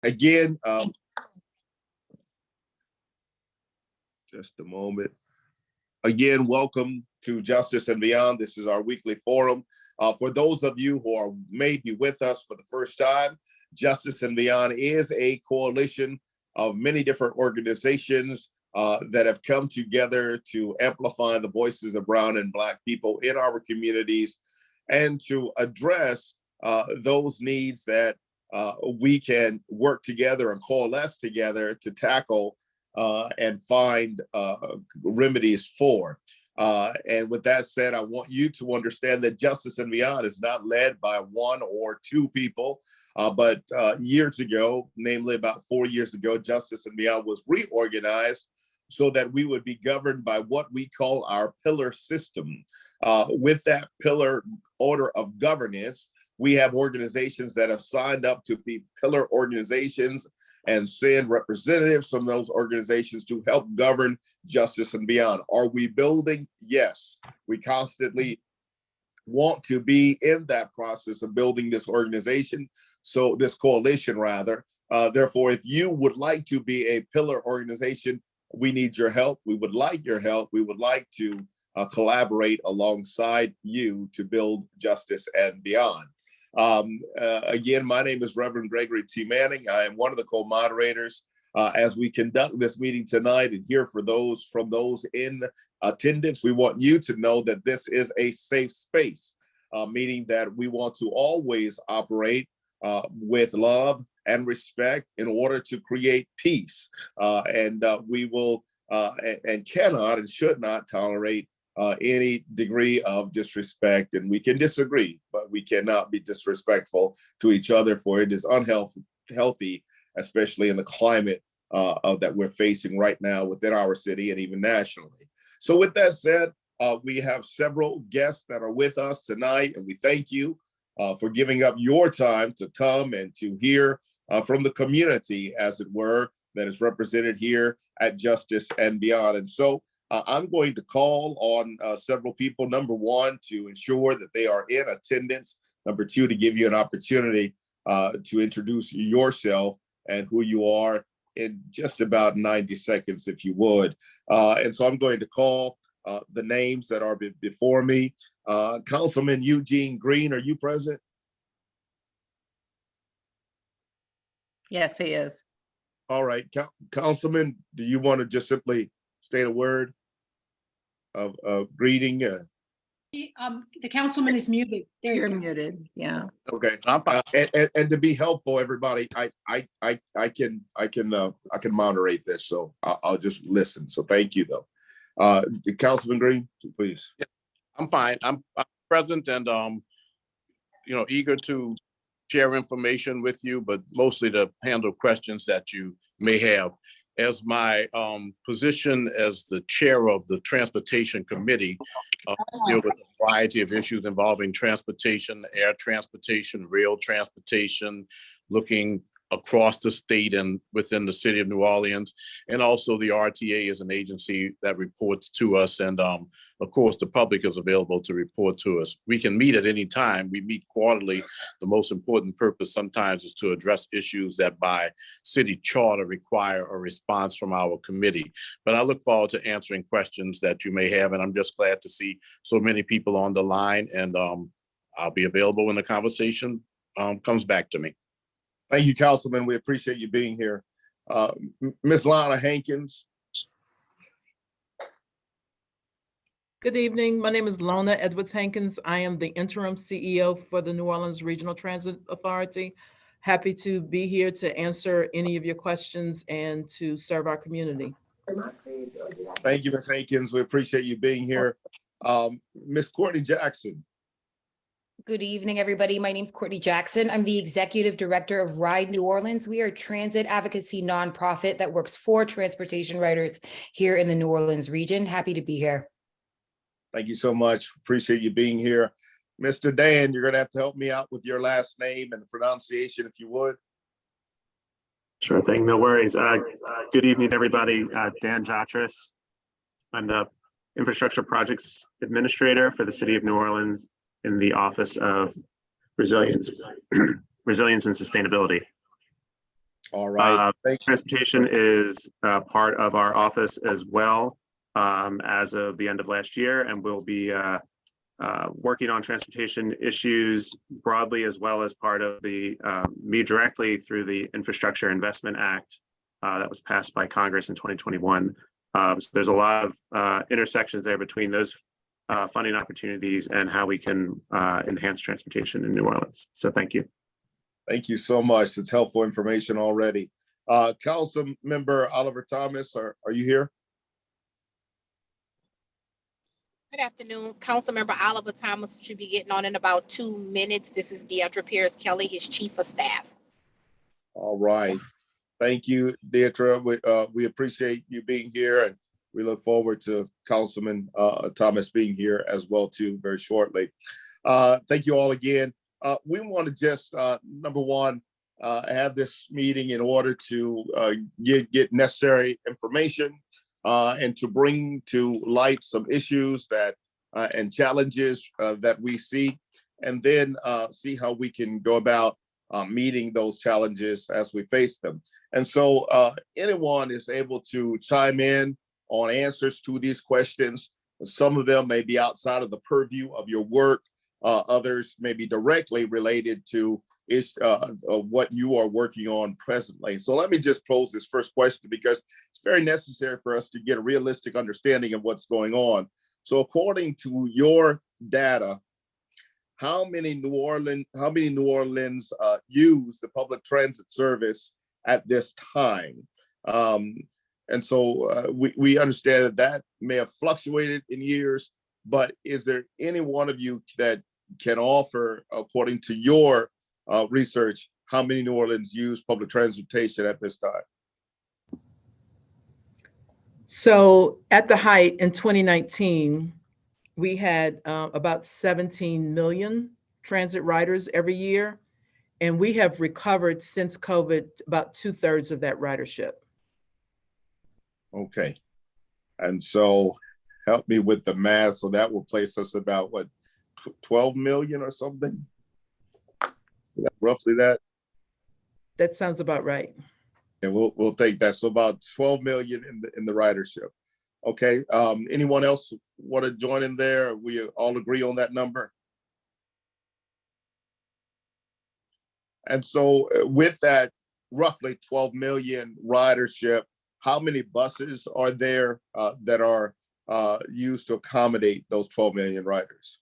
Again, just a moment. Again, welcome to Justice and Beyond. This is our weekly forum. For those of you who are maybe with us for the first time, Justice and Beyond is a coalition of many different organizations that have come together to amplify the voices of brown and Black people in our communities and to address those needs that we can work together and coalesce together to tackle and find remedies for. And with that said, I want you to understand that Justice and Beyond is not led by one or two people, but years ago, namely about 4 years ago, Justice and Beyond was reorganized so that we would be governed by what we call our pillar system. With that pillar order of governance, we have organizations that have signed up to be pillar organizations and send representatives from those organizations to help govern Justice and Beyond. Are we building? Yes. We constantly want to be in that process of building this organization, so this coalition rather. Therefore, if you would like to be a pillar organization, we need your help. We would like your help. We would like to collaborate alongside you to build Justice and Beyond. Again, my name is Reverend Gregory T. Manning. I am one of the co-moderators as we conduct this meeting tonight and hear from those in attendance. We want you to know that this is a safe space, meaning that we want to always operate with love and respect in order to create peace. And we will and cannot and should not tolerate any degree of disrespect. And we can disagree, but we cannot be disrespectful to each other, for it is unhealthy, especially in the climate that we're facing right now within our city and even nationally. So with that said, we have several guests that are with us tonight, and we thank you for giving up your time to come and to hear from the community, as it were, that is represented here at Justice and Beyond. And so I'm going to call on several people. Number one, to ensure that they are in attendance. Number two, to give you an opportunity to introduce yourself and who you are in just about 90 seconds, if you would. And so I'm going to call the names that are before me. Councilman Eugene Green, are you present? Yes, he is. All right, Councilman, do you want to just simply state a word of greeting? The councilman is muted. There You're you go. muted. Yeah. Okay. And to be helpful, everybody, I can moderate this, so I'll just listen. So thank you, though. Councilman Green, please. Yeah, I'm fine. I'm present and eager to share information with you, but mostly to handle questions that you may have. As my position as the chair of the Transportation Committee, deal with a variety of issues involving transportation, air transportation, rail transportation, looking across the state and within the city of New Orleans. And also the RTA is an agency that reports to us. And of course, the public is available to report to us. We can meet at any time. We meet quarterly. The most important purpose sometimes is to address issues that by city charter require a response from our committee. But I look forward to answering questions that you may have. And I'm just glad to see so many people on the line. And I'll be available when the conversation comes back to me. Thank you, Councilman. We appreciate you being here. Ms. Lana Hankins. Good evening. My name is Lona Edwards Hankins. I am the interim CEO for the New Orleans Regional Transit Authority. Happy to be here to answer any of your questions and to serve our community. Thank you, Ms. Hankins. We appreciate you being here. Ms. Courtney Jackson. Good evening, everybody. My name is Courtney Jackson. I'm the executive director of Ride New Orleans. We are a transit advocacy nonprofit that works for transportation riders here in the New Orleans region. Happy to be here. Thank you so much. Appreciate you being here. Mr. Dan, you're going to have to help me out with your last name and the pronunciation, if you would. Sure thing, no worries. Good evening, everybody. Dan Jatras. I'm the Infrastructure Projects Administrator for the City of New Orleans in the Office of Resilience and Sustainability. All right. Thank you. Transportation is part of our office as well as of the end of last year, and we'll be working on transportation issues broadly as well as part of the me directly through the Infrastructure Investment Act that was passed by Congress in 2021. So there's a lot of intersections there between those funding opportunities and how we can enhance transportation in New Orleans. So thank you. Thank you so much. It's helpful information already. Council Member Oliver Thomas, are you here? Good afternoon. Councilmember Oliver Thomas should be getting on in about 2 minutes. This is Deidre Pierce Kelly, his chief of staff. All right. Thank you, Deidre. We appreciate you being here, and we look forward to Councilman Thomas being here as well too very shortly. Thank you all again. We want to just, number one, have this meeting in order to get necessary information and to bring to light some issues that and challenges that we see, and then see how we can go about meeting those challenges as we face them. And so anyone is able to chime in on answers to these questions. Some of them may be outside of the purview of your work. Others may be directly related to what you are working on presently. So let me just pose this first question because it's very necessary for us to get a realistic understanding of what's going on. So according to your data, how many New Orleans use the public transit service at this time? And so we understand that may have fluctuated in years, but is there any one of you that can offer, according to your research, how many New Orleans use public transportation at this time? So at the height in 2019, we had about 17 million transit riders every year, and we have recovered since COVID about 2/3 of that ridership. Okay. And so help me with the math. So that will place us about what, 12 million or something? Roughly that? That sounds about right. And we'll take that. So about 12 million in the ridership. Okay. Anyone else want to join in there? We all agree on that number? And so with that roughly 12 million ridership, how many buses are there that are used to accommodate those 12 million riders?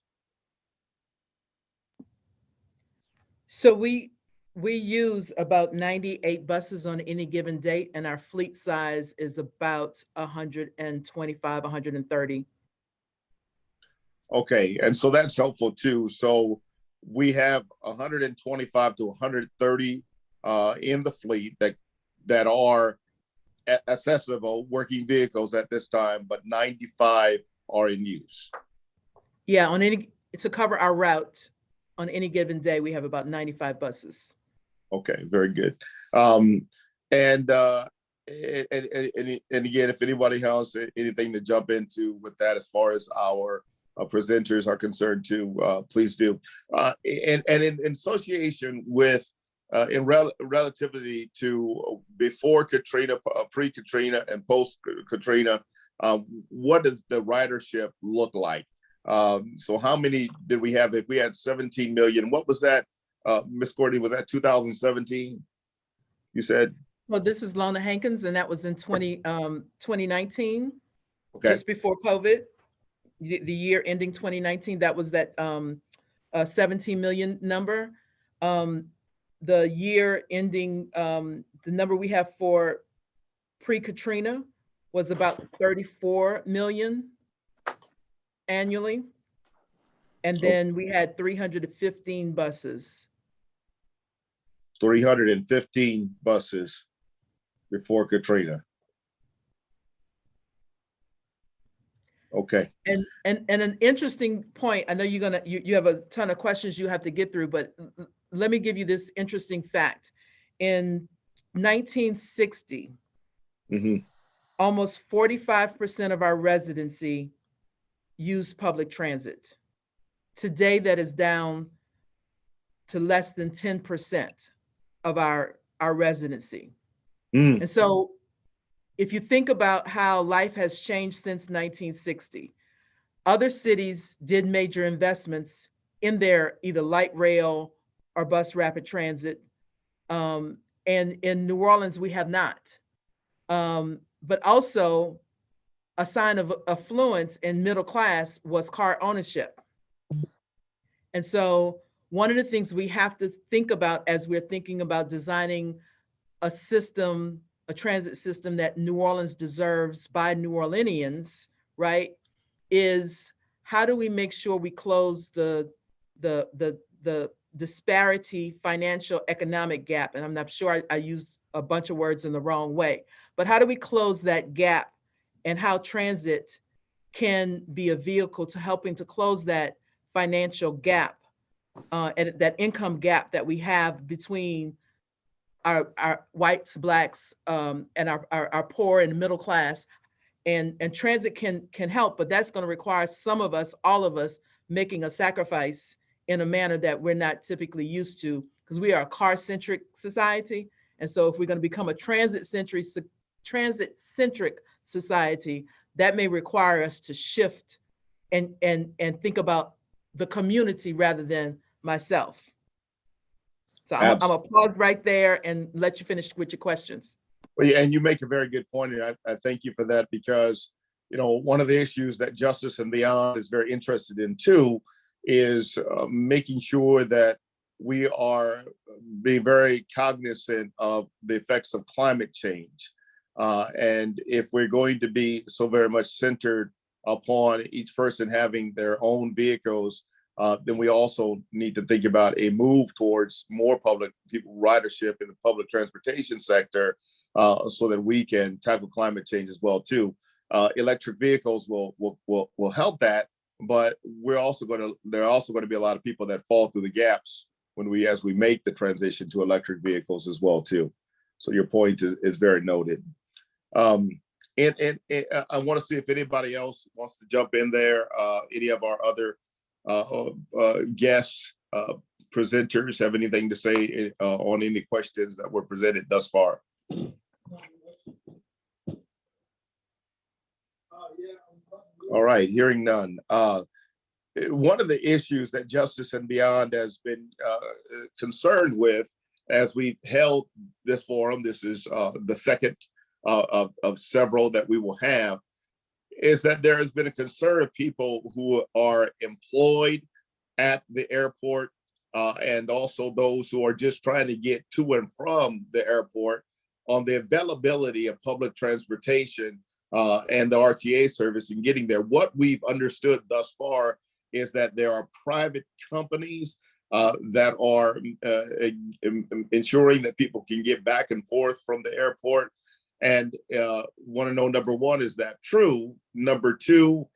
So we use about 98 buses on any given date, and our fleet size is about 125, 130. Okay, and so that's helpful too. So we have 125 to 130 in the fleet that are accessible working vehicles at this time, but 95 are in use. Yeah, to cover our route on any given day, we have about 95 buses. Okay, very good. And again, if anybody has anything to jump into with that, as far as our presenters are concerned too, please do. And in association with, relativity to before Katrina, pre-Katrina, and post-Katrina, what does the ridership look like? So how many did we have? If we had 17 million, what was that? Ms. Courtney, was that 2017? You said? Well, this is Lona Hankins, and that was in 2019, Okay. Just before COVID, the year ending 2019, that was that 17 million number. The year ending, the number we have for pre-Katrina was about 34 million annually. And then we had 315 buses. 315 buses before Katrina. Okay. And an interesting point, I know you have a ton of questions you have to get through, but let me give you this interesting fact. In 1960, almost 45% of our residency used public transit. Today, that is down to less than 10% of our our residency. Mm, And so if you think about how life has changed since 1960, other cities did major investments in their either light rail or bus rapid transit. And in New Orleans, we have not. But also, a sign of affluence in middle class was car ownership. And so, one of the things we have to think about as we're thinking about designing a system, a transit system that New Orleans deserves by New Orleanians, right, is how do we make sure we close the disparity, financial, economic gap? And I'm not sure I used a bunch of words in the wrong way, but how do we close that gap, and how transit can be a vehicle to helping to close that financial gap, and that income gap that we have between our whites, blacks, and our poor and middle class. And transit can help, but that's going to require some of us, all of us, making a sacrifice in a manner that we're not typically used to, because we are a car-centric society. And so if we're going to become a transit-centric society, that may require us to shift and think about the community rather than myself. So I'm gonna pause right there and let you finish with your questions. well, yeah, and you make a very good point, and I thank you for that, because one of the issues that Justice and Beyond is very interested in too is making sure that we are being very cognizant of the effects of climate change. And if we're going to be so very much centered upon each person having their own vehicles, then we also need to think about a move towards more public ridership in the public transportation sector, so that we can tackle climate change as well too. Electric vehicles will help that, but there are also going to be a lot of people that fall through the gaps as we make the transition to electric vehicles as well too. So your point is very noted. And I want to see if anybody else wants to jump in there. Any of our other guests, presenters have anything to say on any questions that were presented thus far? All right, hearing none. One of the issues that Justice and Beyond has been concerned with as we held this forum, this is the second of several that we will have, is that there has been a concern of people who are employed at the airport, and also those who are just trying to get to and from the airport, on the availability of public transportation and the RTA service and getting there. What we've understood thus far is that there are private companies that are ensuring that people can get back and forth from the airport. And want to know, number one, is that true? Number two,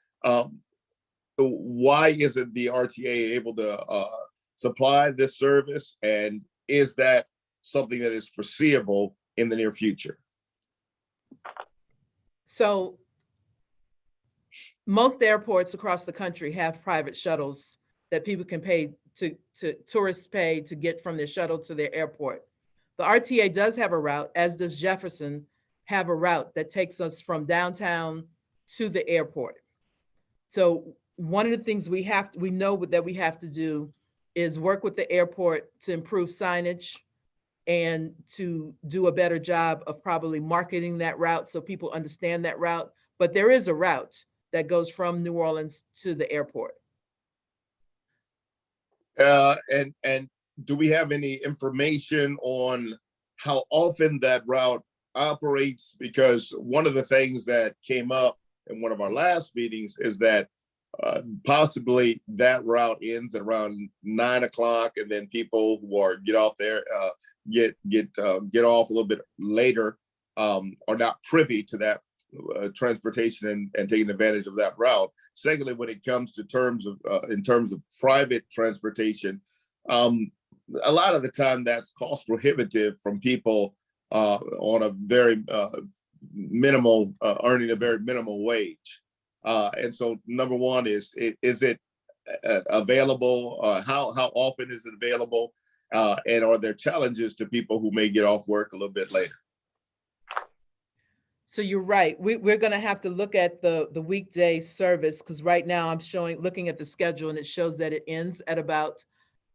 why isn't the RTA able to supply this service? And is that something that is foreseeable in the near future? So most airports across the country have private shuttles that people can pay to tourists pay to get from their shuttle to their airport. The RTA does have a route, as does Jefferson have a route that takes us from downtown to the airport. So one of the things we know that we have to do is work with the airport to improve signage and to do a better job of probably marketing that route so people understand that route. But there is a route that goes from New Orleans to the airport. And do we have any information on how often that route operates? Because one of the things that came up in one of our last meetings is that possibly that route ends at around 9 o'clock, and then people who get off there get off a little bit later, are not privy to that transportation and taking advantage of that route. Secondly, when it comes to in terms of private transportation, a lot of the time that's cost prohibitive from people on a very minimal, earning a very minimal wage. And so number one is it available? How often is it available? And are there challenges to people who may get off work a little bit later? So you're right. We're going to have to look at the weekday service, because right now I'm looking at the schedule, and it shows that it ends at about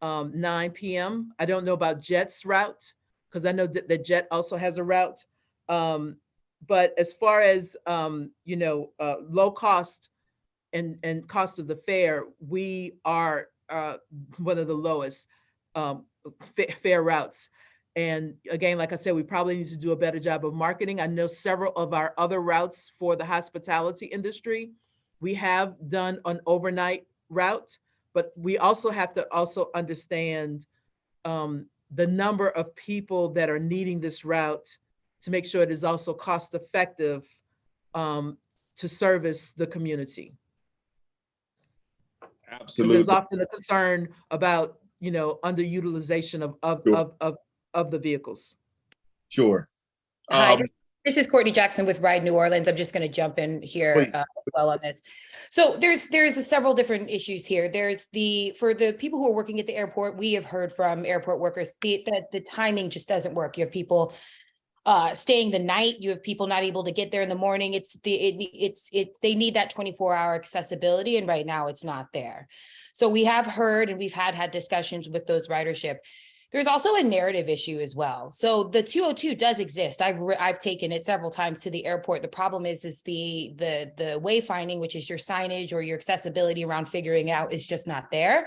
9 p.m. I don't know about Jet's route, because I know that Jet also has a route. But as far as low cost and cost of the fare, we are one of the lowest fare routes. And again, like I said, we probably need to do a better job of marketing. I know several of our other routes for the hospitality industry, we have done an overnight route, but we also have to also understand the number of people that are needing this route to make sure it is also cost effective to service the community. Absolutely. There's often a concern about, underutilization of the vehicles. Sure. Hi, this is Courtney Jackson with Ride New Orleans. I'm just going to jump in here as well on this. So there's several different issues here. There's for the people who are working at the airport, we have heard from airport workers that the timing just doesn't work. You have people staying the night. You have people not able to get there in the morning. They need that 24-hour accessibility, and right now it's not there. So we have heard, and we've had discussions with those ridership. There's also a narrative issue as well. So the 202 does exist. I've taken it several times to the airport. The problem is the wayfinding, which is your signage or your accessibility around figuring out, is just not there.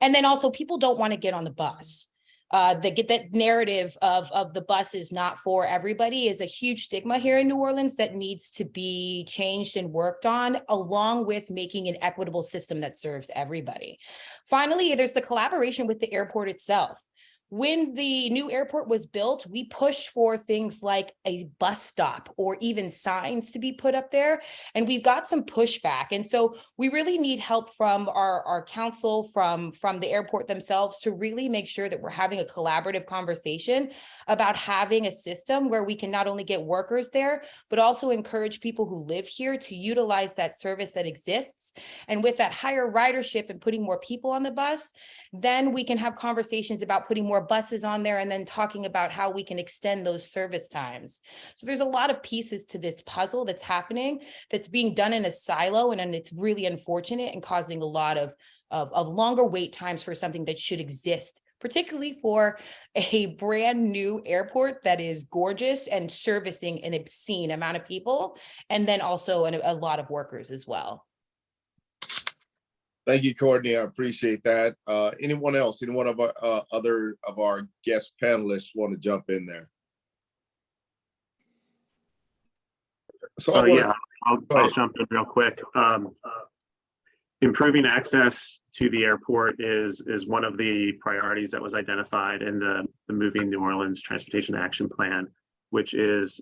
And then also people don't want to get on the bus. They get that narrative of the bus is not for everybody is a huge stigma here in New Orleans that needs to be changed and worked on, along with making an equitable system that serves everybody. Finally, there's the collaboration with the airport itself. When the new airport was built, we pushed for things like a bus stop or even signs to be put up there, and we've got some pushback. And so we really need help from our council, from the airport themselves, to really make sure that we're having a collaborative conversation about having a system where we can not only get workers there, but also encourage people who live here to utilize that service that exists. And with that higher ridership and putting more people on the bus, then we can have conversations about putting more buses on there and then talking about how we can extend those service times. So there's a lot of pieces to this puzzle that's happening, that's being done in a silo, and it's really unfortunate and causing a lot of longer wait times for something that should exist, particularly for a brand new airport that is gorgeous and servicing an obscene amount of people, and then also a lot of workers as well. Thank you, Courtney. I appreciate that. Anyone else? Anyone of our other of our guest panelists want to jump in there? So I'll jump in real quick. Improving access to the airport is one of the priorities that was identified in the Moving New Orleans Transportation Action Plan, which is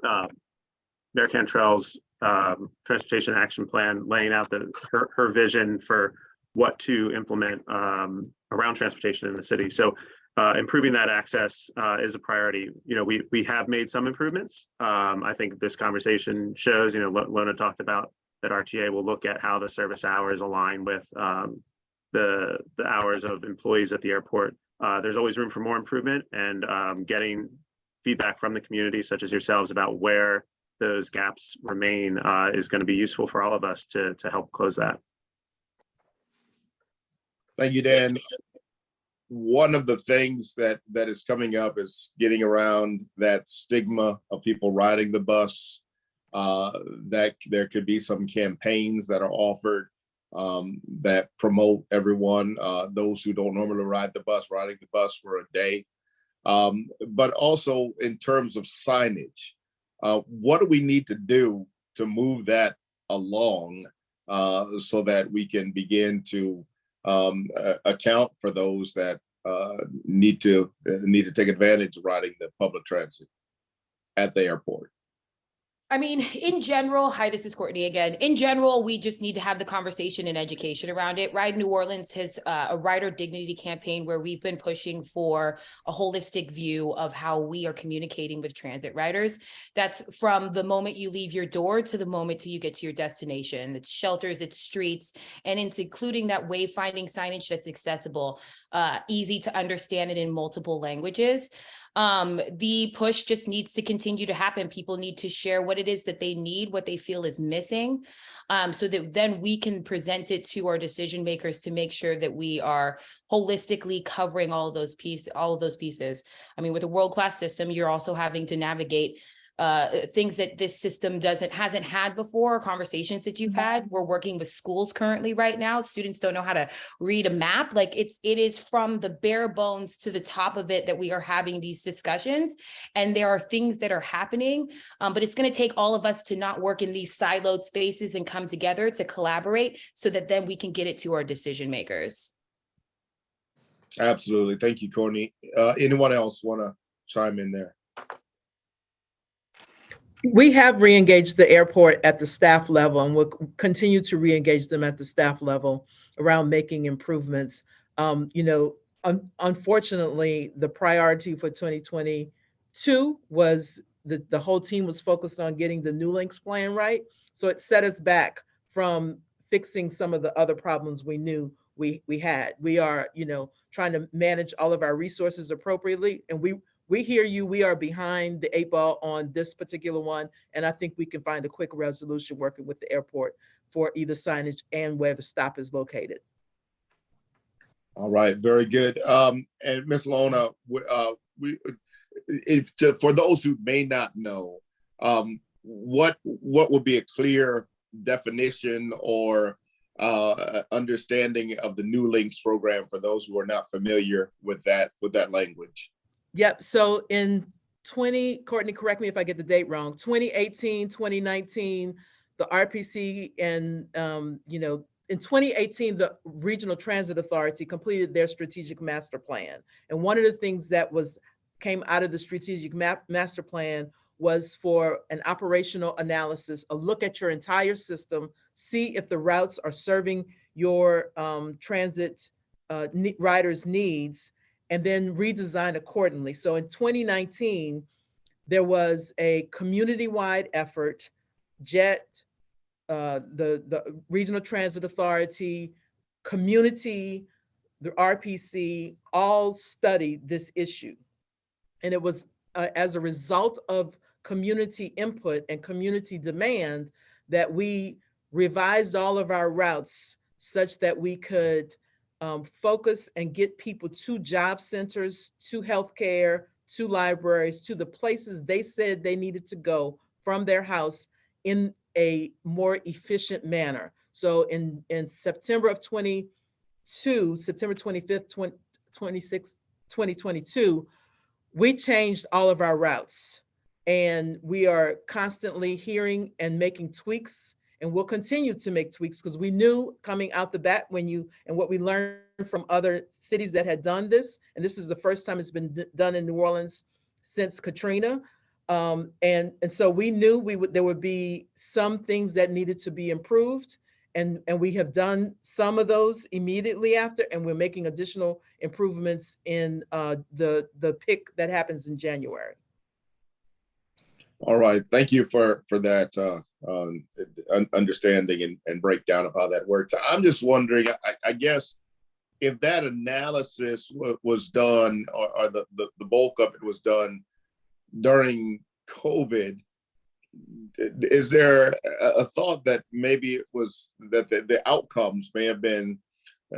Mayor Cantrell's Transportation Action Plan, laying out her vision for what to implement around transportation in the city. So improving that access is a priority. We have made some improvements. I think this conversation shows, Lona talked about that RTA will look at how the service hours align with the hours of employees at the airport. There's always room for more improvement, and getting feedback from the community, such as yourselves, about where those gaps remain is going to be useful for all of us to help close that. Thank you, Dan. One of the things that is coming up is getting around that stigma of people riding the bus. That there could be some campaigns that are offered that promote everyone, those who don't normally ride the bus, riding the bus for a day. But also in terms of signage, what do we need to do to move that along so that we can begin to account for those that need to take advantage of riding the public transit at the airport? I mean, in general, hi, this is Courtney again. In general, we just need to have the conversation and education around it. Ride New Orleans has a rider dignity campaign where we've been pushing for a holistic view of how we are communicating with transit riders. That's from the moment you leave your door to the moment till you get to your destination. It's shelters, it's streets, and it's including that wayfinding signage that's accessible, easy to understand it in multiple languages. The push just needs to continue to happen. People need to share what it is that they need, what they feel is missing, so that then we can present it to our decision makers to make sure that we are holistically covering all of those pieces. I mean, with a world-class system, you're also having to navigate things that this system hasn't had before, conversations that you've had. We're working with schools currently right now. Students don't know how to read a map. Like it is from the bare bones to the top of it that we are having these discussions. And there are things that are happening, but it's going to take all of us to not work in these siloed spaces and come together to collaborate so that then we can get it to our decision makers. Absolutely. Thank you, Courtney. Anyone else want to chime in there? We have reengaged the airport at the staff level, and we'll continue to reengage them at the staff level around making improvements. Unfortunately, the priority for 2022 was the whole team was focused on getting the New Links plan right. So it set us back from fixing some of the other problems we knew we had. We are, trying to manage all of our resources appropriately, and we hear you. We are behind the 8 ball on this particular one, and I think we can find a quick resolution working with the airport for either signage and where the stop is located. All right, very good. And Ms. Lona, for those who may not know, what would be a clear definition or understanding of the New Links program for those who are not familiar with that language? Yep. So in Courtney, correct me if I get the date wrong, 2018, 2019, the RPC and, in 2018, the Regional Transit Authority completed their strategic master plan. And one of the things that came out of the strategic master plan was for an operational analysis, a look at your entire system, see if the routes are serving your transit riders' needs, and then redesign accordingly. So in 2019, there was a community-wide effort. JET, the Regional Transit Authority, community, the RPC, all studied this issue. And it was as a result of community input and community demand that we revised all of our routes such that we could focus and get people to job centers, to healthcare, to libraries, to the places they said they needed to go from their house in a more efficient manner. So in September of 22, September 25th, 2022, we changed all of our routes, and we are constantly hearing and making tweaks. And we'll continue to make tweaks because we knew coming out the bat and what we learned from other cities that had done this, and this is the first time it's been done in New Orleans since Katrina. And so we knew there would be some things that needed to be improved, and we have done some of those immediately after, and we're making additional improvements in the pick that happens in January. All right, thank you for that understanding and breakdown of how that works. I'm just wondering, I guess, if that analysis was done, or the bulk of it was done during COVID, is there a thought that maybe it was that the outcomes may have been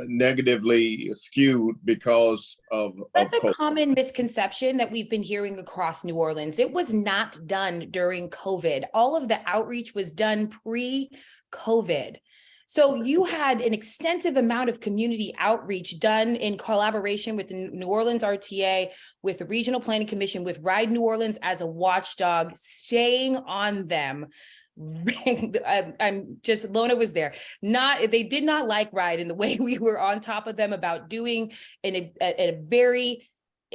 negatively skewed because of That's a COVID? common misconception that we've been hearing across New Orleans. It was not done during COVID. All of the outreach was done pre-COVID. So you had an extensive amount of community outreach done in collaboration with the New Orleans RTA, with the Regional Planning Commission, with Ride New Orleans as a watchdog, staying on them. I'm just, Lona was there. They did not like Ride in the way we were on top of them about doing in a very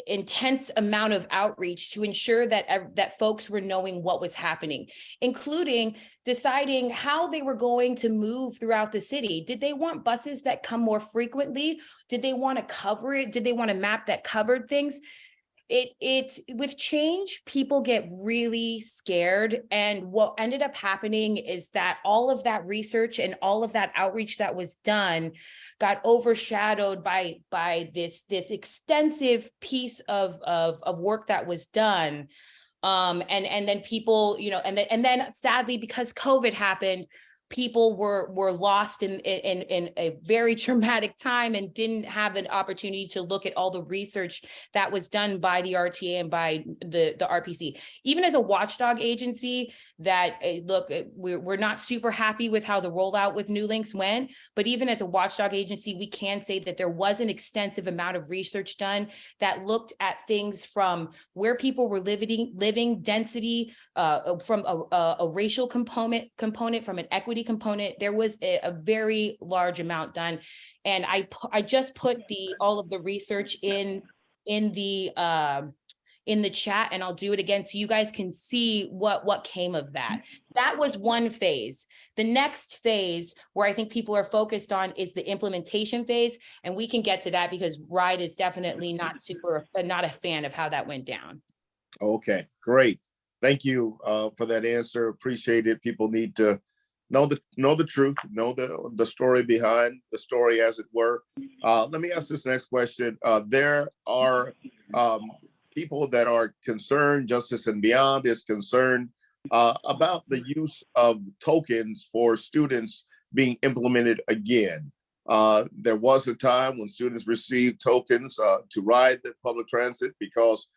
intense amount of outreach to ensure that that folks were knowing what was happening, including deciding how they were going to move throughout the city. Did they want buses that come more frequently? Did they want to cover it? Did they want a map that covered things? It's with change, people get really scared. And what ended up happening is that all of that research and all of that outreach that was done got overshadowed by this extensive piece of work that was done. And then people, and then sadly, because COVID happened, people were lost in a very traumatic time and didn't have an opportunity to look at all the research that was done by the RTA and by the RPC. Even as a watchdog agency, that look, we're not super happy with how the rollout with New Links went, but even as a watchdog agency, we can say that there was an extensive amount of research done that looked at things from where people were living density, from a racial component, from an equity component. There was a very large amount done, and I just put all of the research in the chat, and I'll do it again so you guys can see what came of that. That was one phase. The next phase, where I think people are focused on, is the implementation phase, and we can get to that because RIDE is definitely not a fan of how that went down. Okay, great. Thank you for that answer. Appreciate it. People need to know the truth, know the story behind the story, as it were. Let me ask this next question. There are people that are concerned, Justice and Beyond is concerned about the use of tokens for students being implemented again. There was a time when students received tokens to ride the public transit because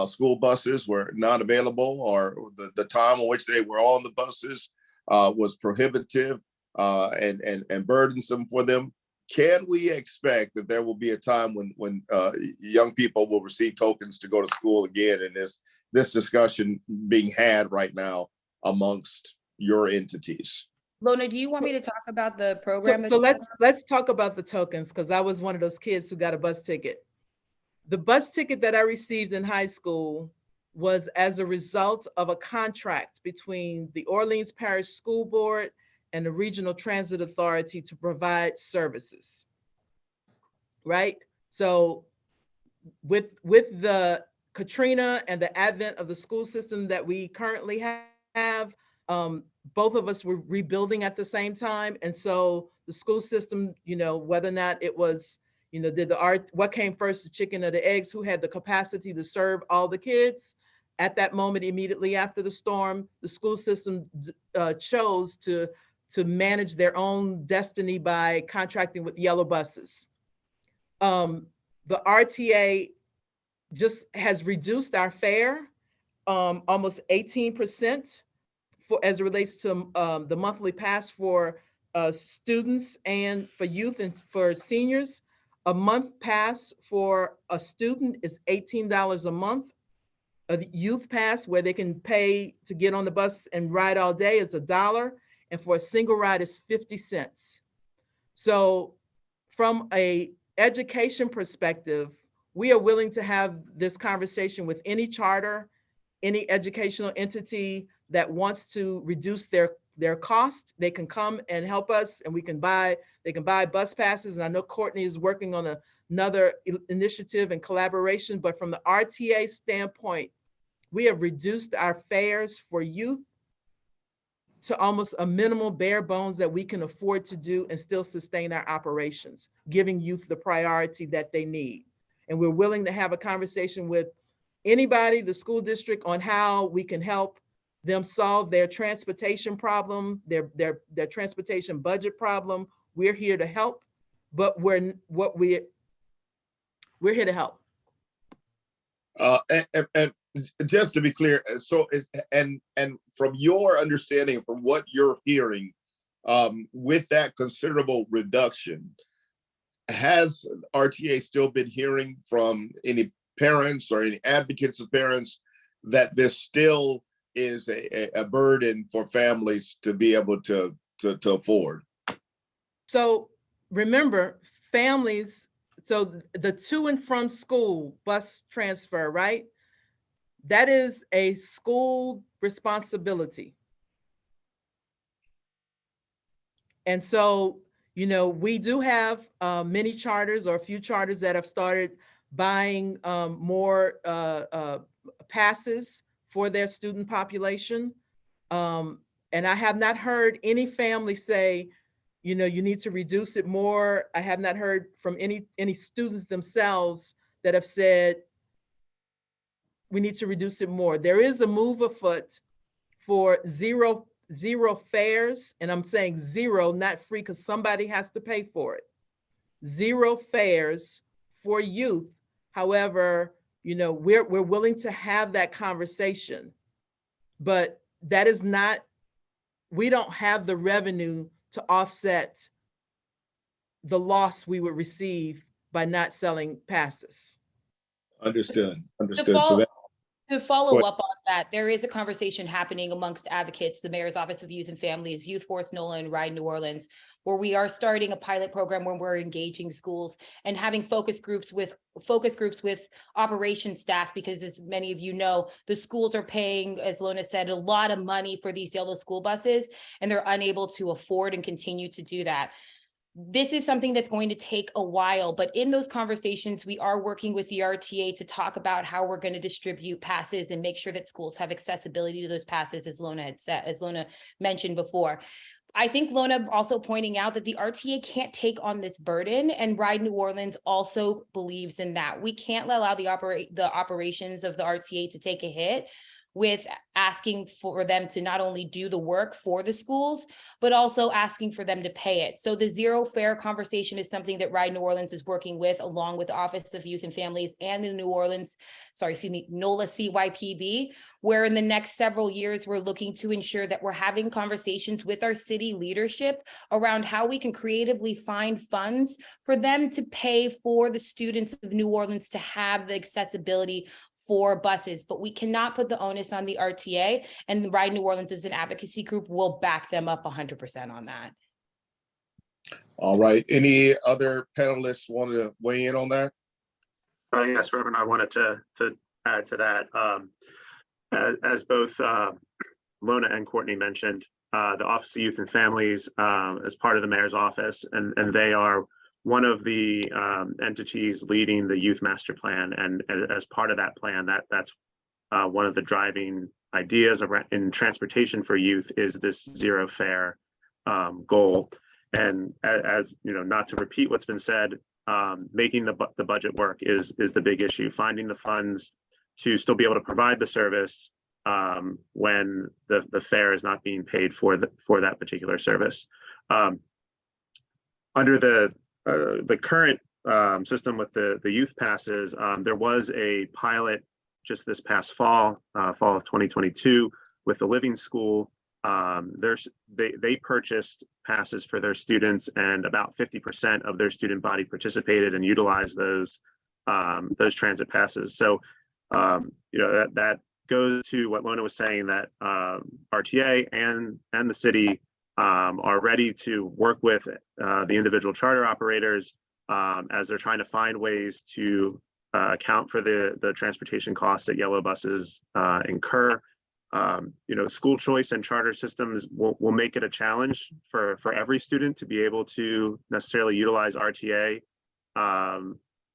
school buses were not available, or the time on which they were on the buses was prohibitive and burdensome for them. Can we expect that there will be a time when young people will receive tokens to go to school again? And is this discussion being had right now amongst your entities? Lona, do you want me to talk about the program? So let's talk about the tokens, because I was one of those kids who got a bus ticket. The bus ticket that I received in high school was as a result of a contract between the Orleans Parish School Board and the Regional Transit Authority to provide services, right? So with the Katrina and the advent of the school system that we currently have, both of us were rebuilding at the same time. And so the school system, whether or not it was, what came first, the chicken or the eggs, who had the capacity to serve all the kids? At that moment, immediately after the storm, the school system chose to manage their own destiny by contracting with yellow buses. The RTA just has reduced our fare almost 18% as it relates to the monthly pass for students and for youth and for seniors. A month pass for a student is $18 a month. A youth pass, where they can pay to get on the bus and ride all day, is $1. And for a single ride is 50 cents. So from a education perspective, we are willing to have this conversation with any charter, any educational entity that wants to reduce their cost. They can come and help us, and they can buy bus passes. And I know Courtney is working on another initiative and collaboration, but from the RTA standpoint, we have reduced our fares for youth to almost a minimal bare bones that we can afford to do and still sustain our operations, giving youth the priority that they need. And we're willing to have a conversation with anybody, the school district, on how we can help them solve their transportation problem, their transportation budget problem. We're here to help, but we're here to help. And just to be clear, so and from your understanding, from what you're hearing, with that considerable reduction, has RTA still been hearing from any parents or any advocates of parents that this still is a burden for families to be able to afford? So remember, families So the to and from school bus transfer, right? That is a school responsibility. And so, you know, we do have many charters or a few charters that have started buying more passes for their student population. And I have not heard any family say, you know, you need to reduce it more. I have not heard from any students themselves that have said, we need to reduce it more. There is a move afoot for zero fares, and I'm saying zero, not free, because somebody has to pay for it. Zero fares for youth. However, you know, we're willing to have that conversation, but that is not, we don't have the revenue to offset the loss we would receive by not selling passes. Understood. To Understood. So that, follow Go ahead. up on that, there is a conversation happening amongst advocates, the Mayor's Office of Youth and Families, Youth Force NOLA, and Ride New Orleans, where we are starting a pilot program where we're engaging schools and having focus groups with operations staff, because as many of you know, the schools are paying, as Lona said, a lot of money for these yellow school buses, and they're unable to afford and continue to do that. This is something that's going to take a while, but in those conversations, we are working with the RTA to talk about how we're going to distribute passes and make sure that schools have accessibility to those passes, as Lona had said, as Lona mentioned before. I think Lona also pointing out that the RTA can't take on this burden, and Ride New Orleans also believes in that. We can't allow the operations of the RTA to take a hit with asking for them to not only do the work for the schools, but also asking for them to pay it. So the zero fare conversation is something that Ride New Orleans is working with, along with the Office of Youth and Families and the NOLA CYPB, where in the next several years, we're looking to ensure that we're having conversations with our city leadership around how we can creatively find funds for them to pay for the students of New Orleans to have the accessibility for buses, but we cannot put the onus on the RTA, and Ride New Orleans as an advocacy group will back them up 100% on that. all right. Any other panelists want to weigh in on that? Yes, Reverend, I wanted to add to that. As both Lona and Courtney mentioned, the Office of Youth and Families is part of the mayor's office, and they are one of the entities leading the youth master plan. And as part of that plan, that's one of the driving ideas in transportation for youth is this zero fare goal. And as you know, not to repeat what's been said, making the budget work is the big issue. Finding the funds to still be able to provide the service when the fare is not being paid for that particular service. Under the current system with the youth passes, there was a pilot just this past fall of 2022 with the Living School. They purchased passes for their students, and about 50% of their student body participated and utilized those transit passes. So you know, that goes to what Lona was saying, that RTA and the city are ready to work with the individual charter operators as they're trying to find ways to account for the transportation costs that yellow buses incur. You know, school choice and charter systems will make it a challenge for every student to be able to necessarily utilize RTA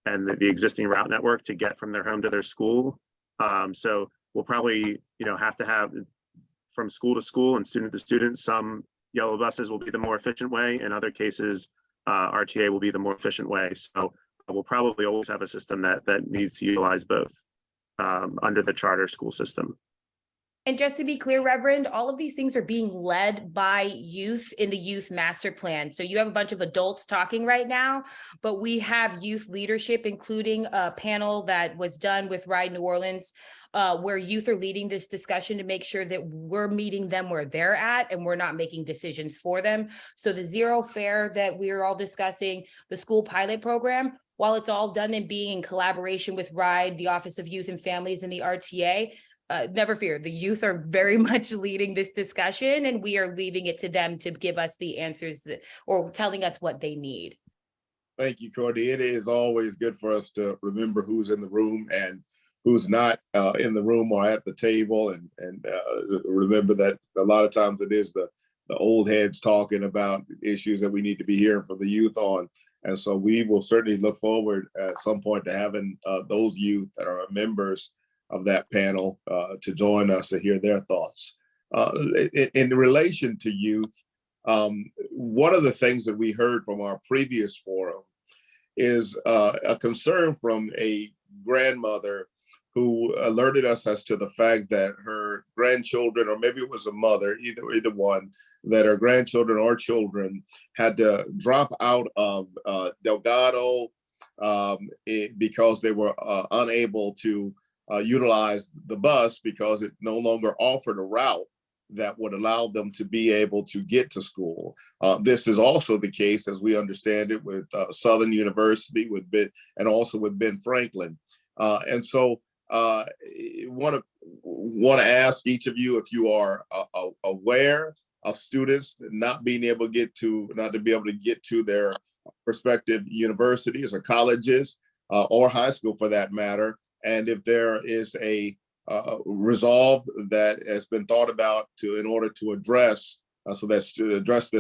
and the existing route network to get from their home to their school. So we'll probably, you know, have to have from school to school and student to student. Some yellow buses will be the more efficient way. In other cases, RTA will be the more efficient way. So we'll probably always have a system that needs to utilize both under the charter school system. And just to be clear, Reverend, all of these things are being led by youth in the youth master plan. So you have a bunch of adults talking right now, but we have youth leadership, including a panel that was done with Ride New Orleans, where youth are leading this discussion to make sure that we're meeting them where they're at and we're not making decisions for them. So the zero fare that we're all discussing, the school pilot program, while it's all done and being in collaboration with RIDE, the Office of Youth and Families, and the RTA, never fear, the youth are very much leading this discussion, and we are leaving it to them to give us the answers or telling us what they need. Thank you, Courtney. It is always good for us to remember who's in the room and who's not in the room or at the table, and remember that a lot of times it is the old heads talking about issues that we need to be hearing from the youth on. And so we will certainly look forward at some point to having those youth that are members of that panel to join us to hear their thoughts. In relation to youth, one of the things that we heard from our previous forum is a concern from a grandmother who alerted us as to the fact that her grandchildren, or maybe it was a mother, either one, that her grandchildren or children had to drop out of Delgado because they were unable to utilize the bus because it no longer offered a route that would allow them to be able to get to school. This is also the case, as we understand it, with Southern University, with Ben, and also with Ben Franklin. And so want to ask each of you if you are aware of students not being able to get to their respective universities or colleges or high school for that matter, and if there is a resolve that has been thought about in order to address this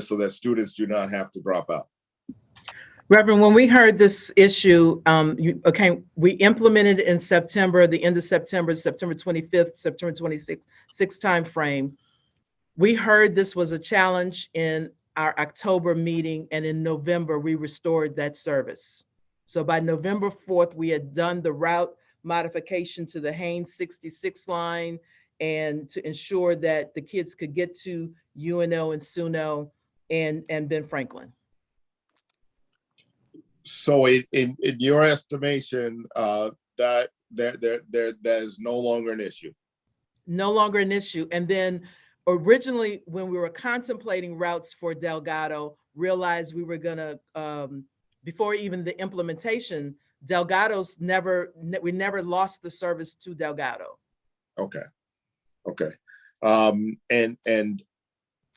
so that students do not have to drop out. Reverend, when we heard this issue, we implemented in September, the end of September, September 25th, September 26th timeframe. We heard this was a challenge in our October meeting, and in November, we restored that service. So by November 4th, we had done the route modification to the Haynes 66 line and to ensure that the kids could get to UNO and SUNO and Ben Franklin. So in your estimation, that is no longer an issue? No longer an issue. And then originally, when we were contemplating routes for Delgado, realized we were gonna, before even the implementation, Delgado's we never lost the service to Delgado. Okay. And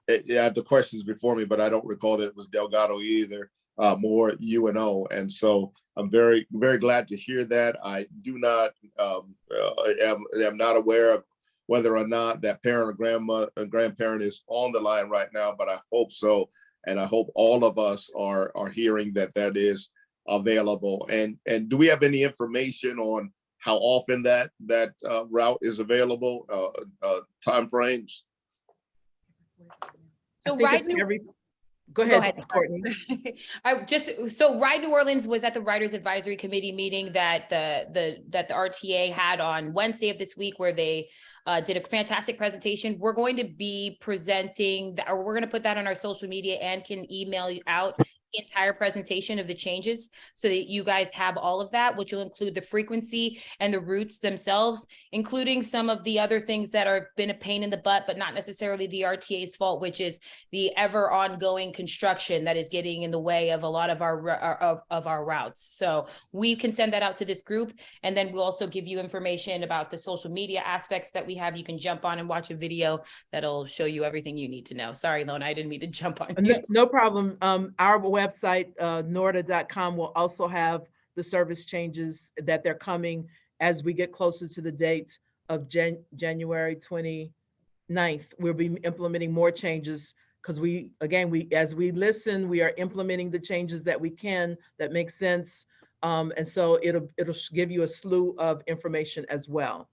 I have the questions before me, but I don't recall that it was Delgado either. More UNO, and so I'm very, very glad to hear that. I do not am not aware of whether or not that parent or grandparent is on the line right now, but I hope so, and I hope all of us are hearing that is available. And do we have any information on how often that route is available? Time frames? So Go ahead, Courtney. Ride New Orleans was at the Riders Advisory Committee meeting that the RTA had on Wednesday of this week, where they did a fantastic presentation. We're going to be presenting, or we're going to put that on our social media and can email you out the entire presentation of the changes so that you guys have all of that, which will include the frequency and the routes themselves, including some of the other things that are been a pain in the butt, but not necessarily the RTA's fault, which is the ever ongoing construction that is getting in the way of a lot of our routes. So we can send that out to this group, and then we'll also give you information about the social media aspects that we have. You can jump on and watch a video that'll show you everything you need to know. Sorry, Lona, I didn't mean to jump on you. No problem. Our website, norda.com, will also have the service changes that they're coming as we get closer to the date of January 29th. We'll be implementing more changes because as we listen, we are implementing the changes that we can, that make sense. And so it'll give you a slew of information as well.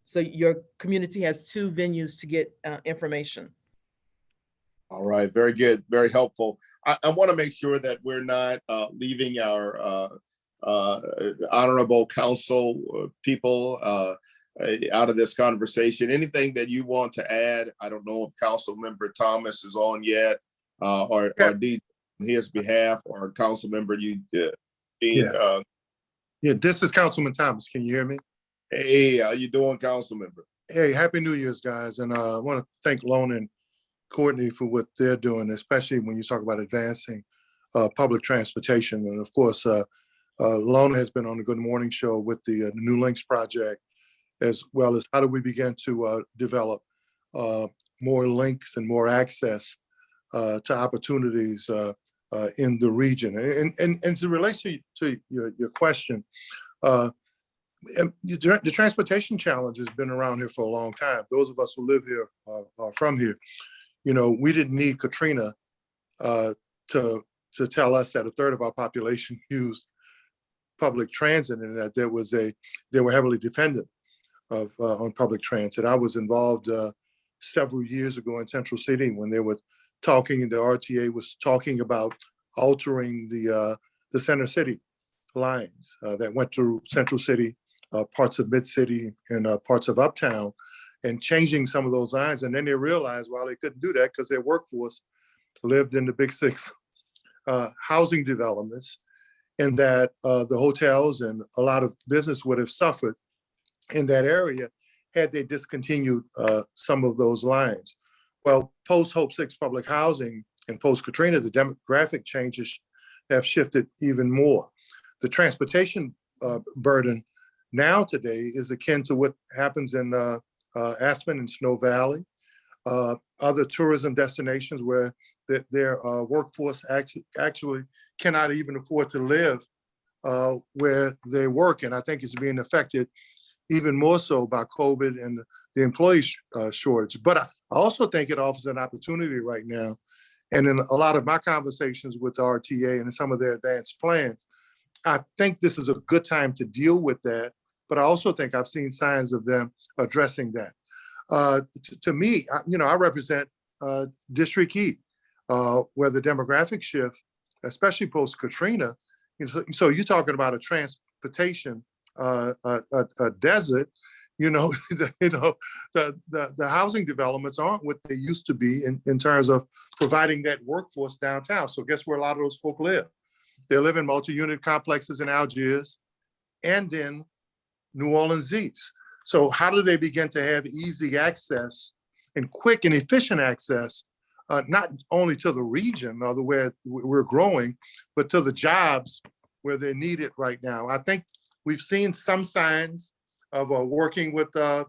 So your community has two venues to get information. All right, very good, very helpful. I want to make sure that we're not leaving our honorable council people out of this conversation. Anything that you want to add? I don't know if Council Member Thomas is on yet, or on his behalf, or Council Member Dean. Yeah, this is Councilman Thomas. Can you hear me? Hey, how you doing, Council Member? Hey, Happy New Year's, guys. And I want to thank Lona and Courtney for what they're doing, especially when you talk about advancing public transportation. And of course, Lona has been on the Good Morning Show with the New Links Project, as well as how do we begin to develop more links and more access to opportunities in the region. And to relate to your question, the transportation challenge has been around here for a long time. Those of us who live here are from here. We didn't need Katrina to tell us that a third of our population used public transit and that they were heavily dependent on public transit. I was involved several years ago in Central City when they were talking, the RTA was talking about altering the Center City lines that went through Central City, parts of Mid-City, and parts of Uptown, and changing some of those lines. And then they realized, well, they couldn't do that because their workforce lived in the Big Six housing developments, and that the hotels and a lot of business would have suffered in that area had they discontinued some of those lines. Well, post Hope 6 public housing and post Katrina, the demographic changes have shifted even more. The transportation burden now today is akin to what happens in Aspen and Snow Valley, other tourism destinations where their workforce actually cannot even afford to live where they work. And I think it's being affected even more so by COVID and the employee shortage. But I also think it offers an opportunity right now. And in a lot of my conversations with the RTA and some of their advanced plans, I think this is a good time to deal with that. But I also think I've seen signs of them addressing that. To me, I represent District E, where the demographic shift, especially post Katrina, so you're talking about a transportation a desert. The housing developments aren't what they used to be in terms of providing that workforce downtown. So guess where a lot of those folk live? They live in multi-unit complexes in Algiers and in New Orleans East. So how do they begin to have easy access and quick and efficient access, not only to the region or where we're growing, but to the jobs where they're needed right now? I think we've seen some signs of working with the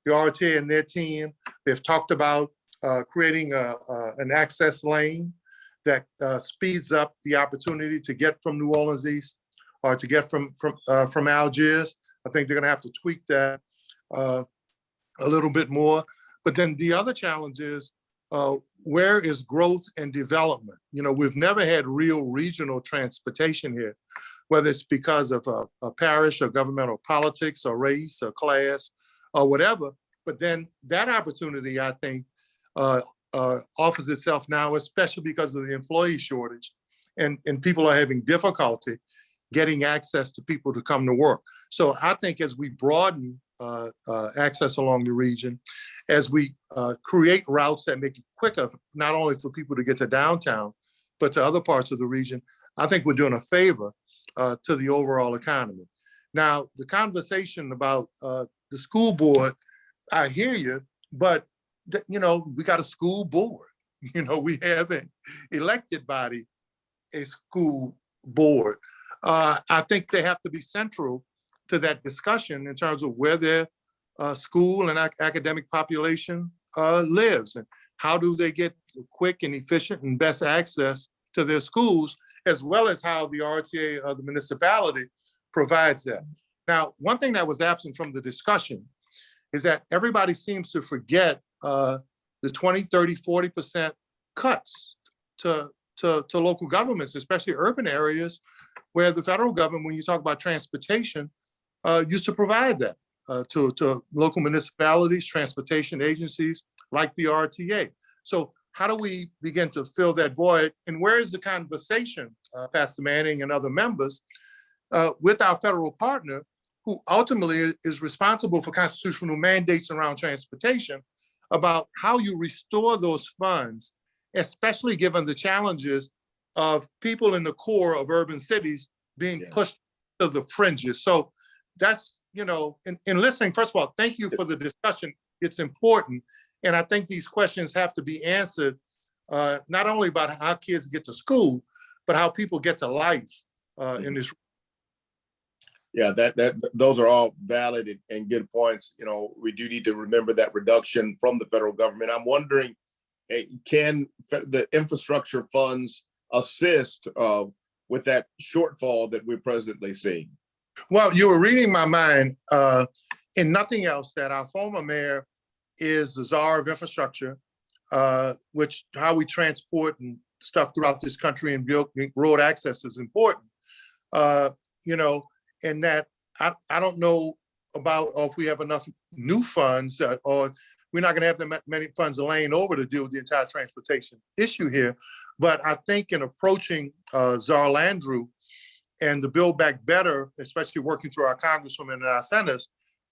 RTA and their team. They've talked about creating an access lane that speeds up the opportunity to get from New Orleans East or to get from Algiers. I think they're going to have to tweak that a little bit more. But then the other challenge is, where is growth and development? We've never had real regional transportation here, whether it's because of a parish or governmental politics or race or class or whatever. But then that opportunity, I think, offers itself now, especially because of the employee shortage, and people are having difficulty getting access to people to come to work. So I think as we broaden access along the region, as we create routes that make it quicker, not only for people to get to downtown, but to other parts of the region, I think we're doing a favor to the overall economy. Now, the conversation about the school board, I hear you, but we got a school board. We have an elected body, a school board. I think they have to be central to that discussion in terms of where their school and academic population lives, and how do they get quick and efficient and best access to their schools, as well as how the RTA or the municipality provides that. Now, one thing that was absent from the discussion is that everybody seems to forget the 20, 30, 40% cuts to local governments, especially urban areas, where the federal government, when you talk about transportation, used to provide that to local municipalities, transportation agencies like the RTA. So how do we begin to fill that void? And where is the conversation, Pastor Manning and other members, with our federal partner, who ultimately is responsible for constitutional mandates around transportation, about how you restore those funds, especially given the challenges of people in the core of urban cities being pushed to the fringes. So that's, in listening, first of all, thank you for the discussion. It's important. And I think these questions have to be answered, not only about how kids get to school, but how people get to life in this. Yeah, those are all valid and good points. We do need to remember that reduction from the federal government. I'm wondering, can the infrastructure funds assist with that shortfall that we're presently seeing? Well, you were reading my mind, and nothing else, that our former mayor is the czar of infrastructure, which how we transport and stuff throughout this country and build road access is important. You know, and that I don't know about or if we have enough new funds or we're not going to have that many funds laying over to deal with the entire transportation issue here. But I think in approaching Czar Landrieu and the Build Back Better, especially working through our congresswomen and our senators,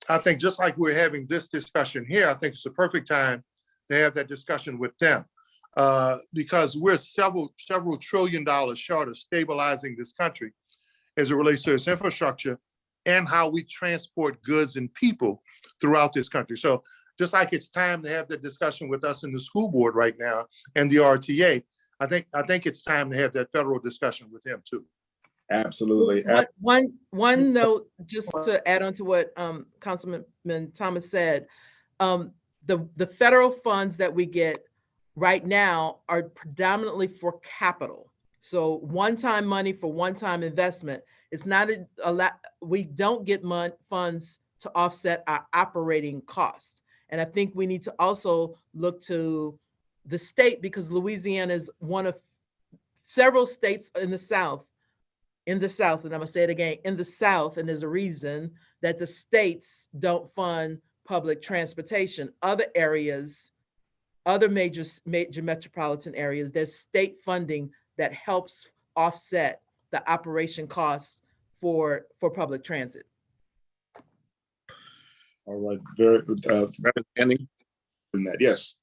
I think just like we're having this discussion here, I think it's the perfect time to have that discussion with them. Because we're several $1 trillion short of stabilizing this country as it relates to its infrastructure and how we transport goods and people throughout this country. So just like it's time to have that discussion with us in the school board right now and the RTA, I think it's time to have that federal discussion with them too. Absolutely. One note, just to add on to what Councilman Thomas said, the federal funds that we get right now are predominantly for capital. So one-time money for one-time investment. It's not a lot. We don't get funds to offset our operating costs. And I think we need to also look to the state, because Louisiana is one of several states in the South, and I'm gonna say it again, in the South, and there's a reason that the states don't fund public transportation. Other areas, other major metropolitan areas, there's state funding that helps offset the operation costs for public transit. All right, very good. Andy, Yes.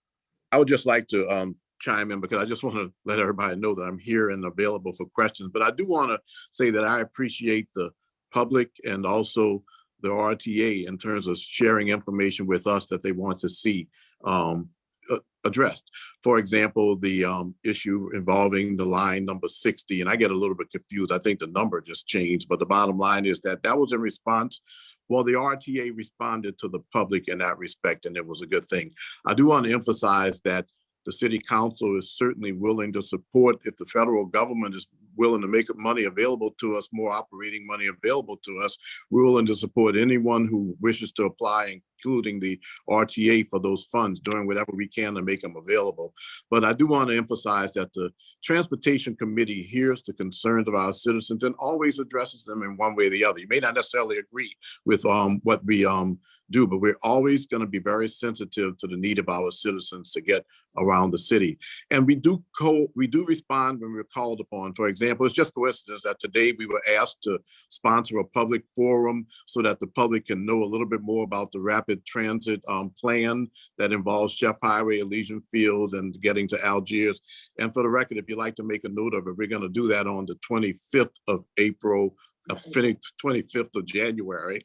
I would just like to chime in because I just want to let everybody know that I'm here and available for questions. But I do want to say that I appreciate the public and also the RTA in terms of sharing information with us that they want to see addressed. For example, the issue involving the line number 60, and I get a little bit confused. I think the number just changed, but the bottom line is that was in response. Well, the RTA responded to the public in that respect, and it was a good thing. I do want to emphasize that the city council is certainly willing to support if the federal government is willing to make money available to us, more operating money available to us. We're willing to support anyone who wishes to apply, including the RTA, for those funds, doing whatever we can to make them available. But I do want to emphasize that the Transportation Committee hears the concerns of our citizens and always addresses them in one way or the other. You may not necessarily agree with what we do, but we're always going to be very sensitive to the need of our citizens to get around the city. And we do respond when we're called upon. For example, it's just coincidence that today we were asked to sponsor a public forum so that the public can know a little bit more about the rapid transit plan that involves Chef Highway, Elysian Fields, and getting to Algiers. And for the record, if you'd like to make a note of it, we're going to do that on the 25th of April, 25th of January.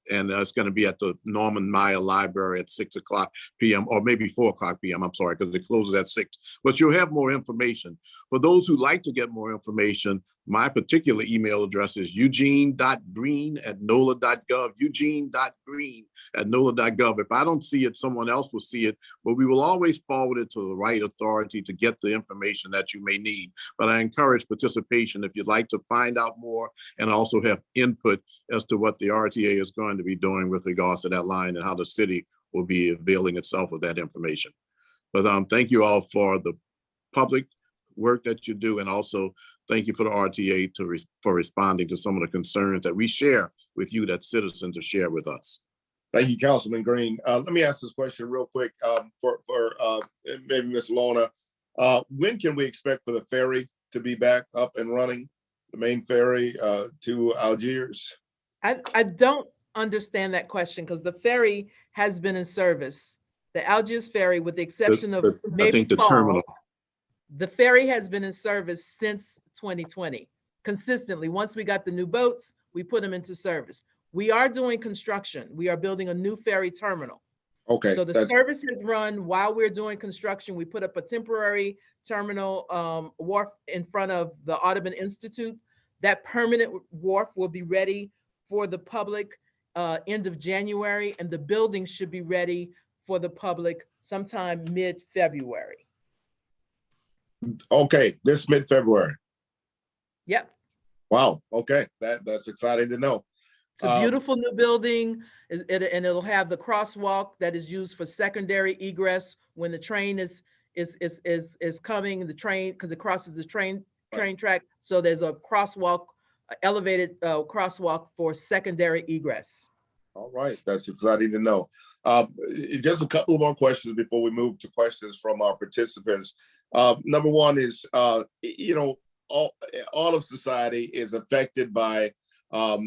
And it's going to be at the Norman Meyer Library at 6 o'clock p.m. or maybe 4 o'clock p.m. I'm sorry, because it closes at 6. But you'll have more information. For those who like to get more information, my particular email address is eugene.green@nola.gov, eugene.green@nola.gov. If I don't see it, someone else will see it, but we will always forward it to the right authority to get the information that you may need. But I encourage participation if you'd like to find out more and also have input as to what the RTA is going to be doing with regards to that line and how the city will be availing itself of that information. But thank you all for the public work that you do, and also thank you for the RTA for responding to some of the concerns that we share with you that citizens are share with us. Thank you, Councilman Green. Let me ask this question real quick for maybe Ms. Lona. When can we expect for the ferry to be back up and running, the main ferry to Algiers? I don't understand that question because the ferry has been in service. The Algiers ferry, with the exception of maybe I think the fall, terminal. the ferry has been in service since 2020, consistently. Once we got the new boats, we put them into service. We are doing construction. We are building a new ferry terminal. Okay. So the service has run while we're doing construction. We put up a temporary terminal wharf in front of the Audubon Institute. That permanent wharf will be ready for the public end of January, and the building should be ready for the public sometime mid-February. Okay, this mid-February. Yep. Wow, okay, that's exciting to know. It's a Um, beautiful new building, and it'll have the crosswalk that is used for secondary egress when the train is coming, the train, because it crosses the train track. So there's a crosswalk, elevated crosswalk for secondary egress. All right, that's exciting to know. Just a couple of more questions before we move to questions from our participants. Number one is, you know, all of society is affected by, I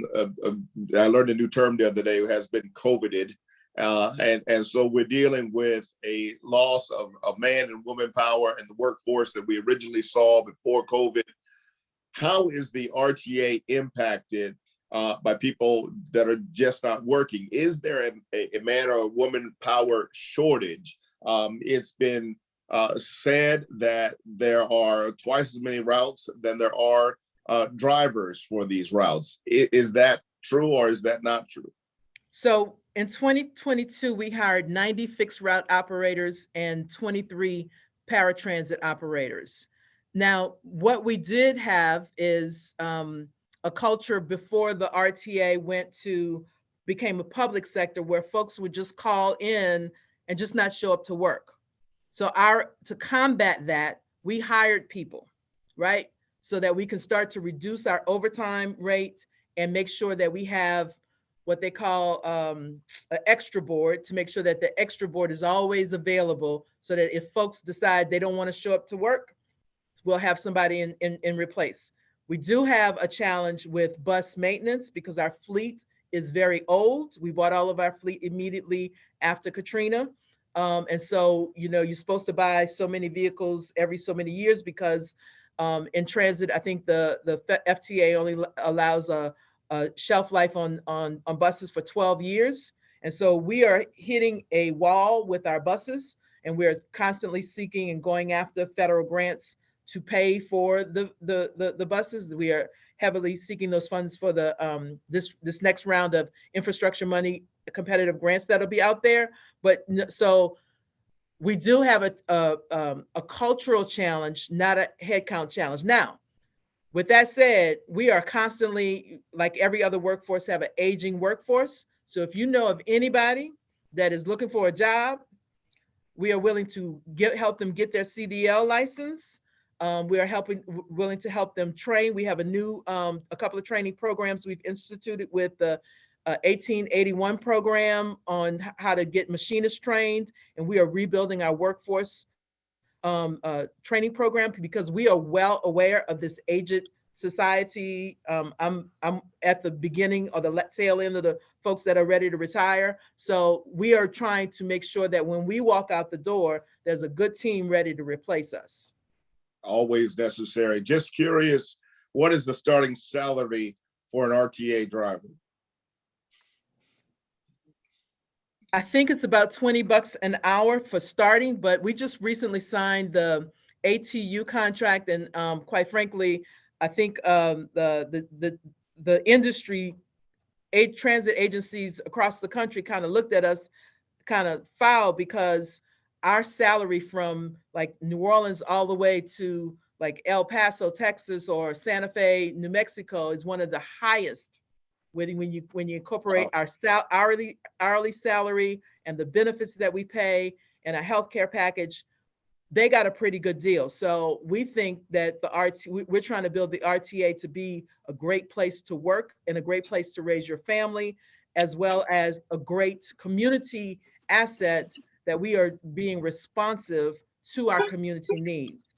learned a new term the other day, has been COVIDed. And so we're dealing with a loss of man and woman power in the workforce that we originally saw before COVID. How is the RTA impacted by people that are just not working? Is there a man or a woman power shortage? It's been said that there are twice as many routes than there are drivers for these routes. Is that true or is that not true? So in 2022, we hired 90 fixed route operators and 23 paratransit operators. Now, what we did have is a culture before the RTA became a public sector, where folks would just call in and just not show up to work. So to combat that, we hired people, right? So that we can start to reduce our overtime rate and make sure that we have what they call an extra board, to make sure that the extra board is always available, so that if folks decide they don't want to show up to work, we'll have somebody in replace. We do have a challenge with bus maintenance because our fleet is very old. We bought all of our fleet immediately after Katrina. And so, you know, you're supposed to buy so many vehicles every so many years because in transit, I think the FTA only allows a shelf life on buses for 12 years. And so we are hitting a wall with our buses, and we're constantly seeking and going after federal grants to pay for the buses. We are heavily seeking those funds for the this next round of infrastructure money, competitive grants that'll be out there. But so we do have a cultural challenge, not a headcount challenge. Now, with that said, we are constantly, like every other workforce, have an aging workforce. So if you know of anybody that is looking for a job, we are willing to help them get their CDL license. We are willing to help them train. We have a couple of training programs we've instituted with the 1881 program on how to get machinists trained, and we are rebuilding our workforce training program because we are well aware of this aged society. I'm at the beginning or the tail end of the folks that are ready to retire. So we are trying to make sure that when we walk out the door, there's a good team ready to replace us. Always necessary. Just curious, what is the starting salary for an RTA driver? I think it's about $20 an hour for starting, but we just recently signed the ATU contract, and quite frankly, I think the industry transit agencies across the country kind of looked at us kind of foul because our salary from like New Orleans all the way to like El Paso, Texas, or Santa Fe, New Mexico is one of the highest. When you incorporate our hourly salary and the benefits that we pay and a healthcare package, they got a pretty good deal. So we think that we're trying to build the RTA to be a great place to work and a great place to raise your family, as well as a great community asset that we are being responsive to our community needs.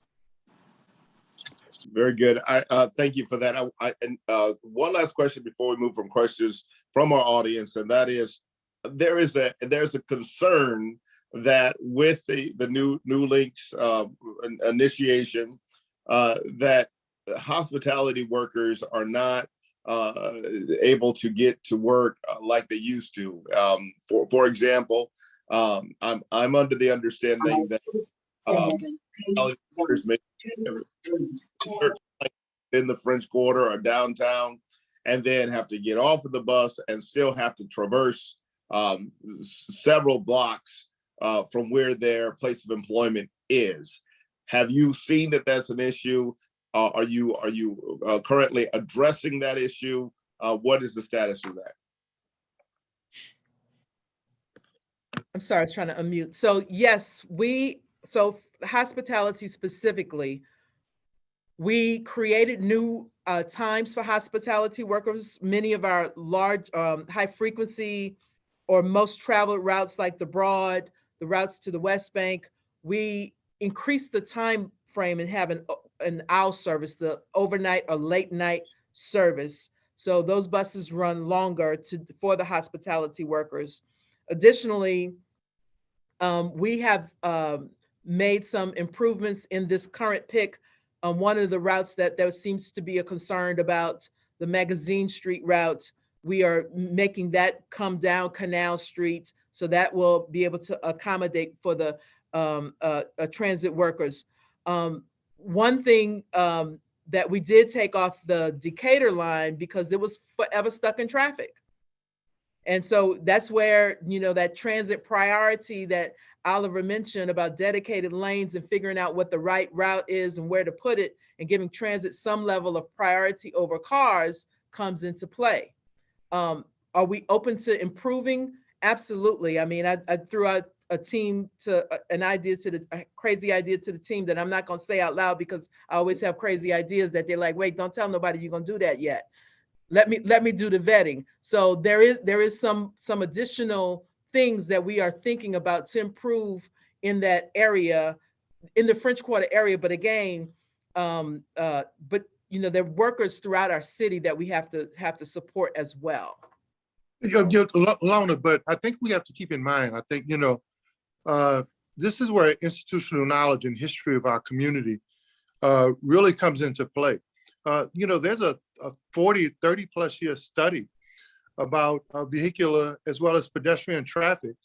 Very good. I thank you for that. One last question before we move from questions from our audience, and that is, there's a concern that with the new links initiation, that hospitality workers are not able to get to work like they used to. For example, I'm under the understanding that workers may in the French Quarter or downtown, and then have to get off of the bus and still have to traverse several blocks from where their place of employment is. Have you seen that that's an issue? Are you currently addressing that issue? What is the status of that? I'm sorry, I was trying to unmute. So yes, so hospitality specifically, we created new times for hospitality workers. Many of our large, high frequency or most traveled routes like the Broad, the routes to the West Bank, we increased the time frame and have an hour service, the overnight or late night service. So those buses run longer for the hospitality workers. Additionally, we have made some improvements in this current pick. One of the routes that there seems to be a concern about, the Magazine Street route, we are making that come down Canal Street, so that will be able to accommodate for the transit workers. One thing that we did take off the Decatur line because it was forever stuck in traffic. And so that's where, that transit priority that Oliver mentioned about dedicated lanes and figuring out what the right route is and where to put it and giving transit some level of priority over cars comes into play. Are we open to improving? Absolutely. I mean, I threw out a crazy idea to the team that I'm not going to say out loud because I always have crazy ideas that they're like, wait, don't tell nobody you're going to do that yet. Let me do the vetting. So there is some additional things that we are thinking about to improve in that area, in the French Quarter area. But again, there are workers throughout our city that we have to support as well. Lona, but I think we have to keep in mind, I think, this is where institutional knowledge and history of our community really comes into play. There's a 30 plus year study about vehicular as well as pedestrian traffic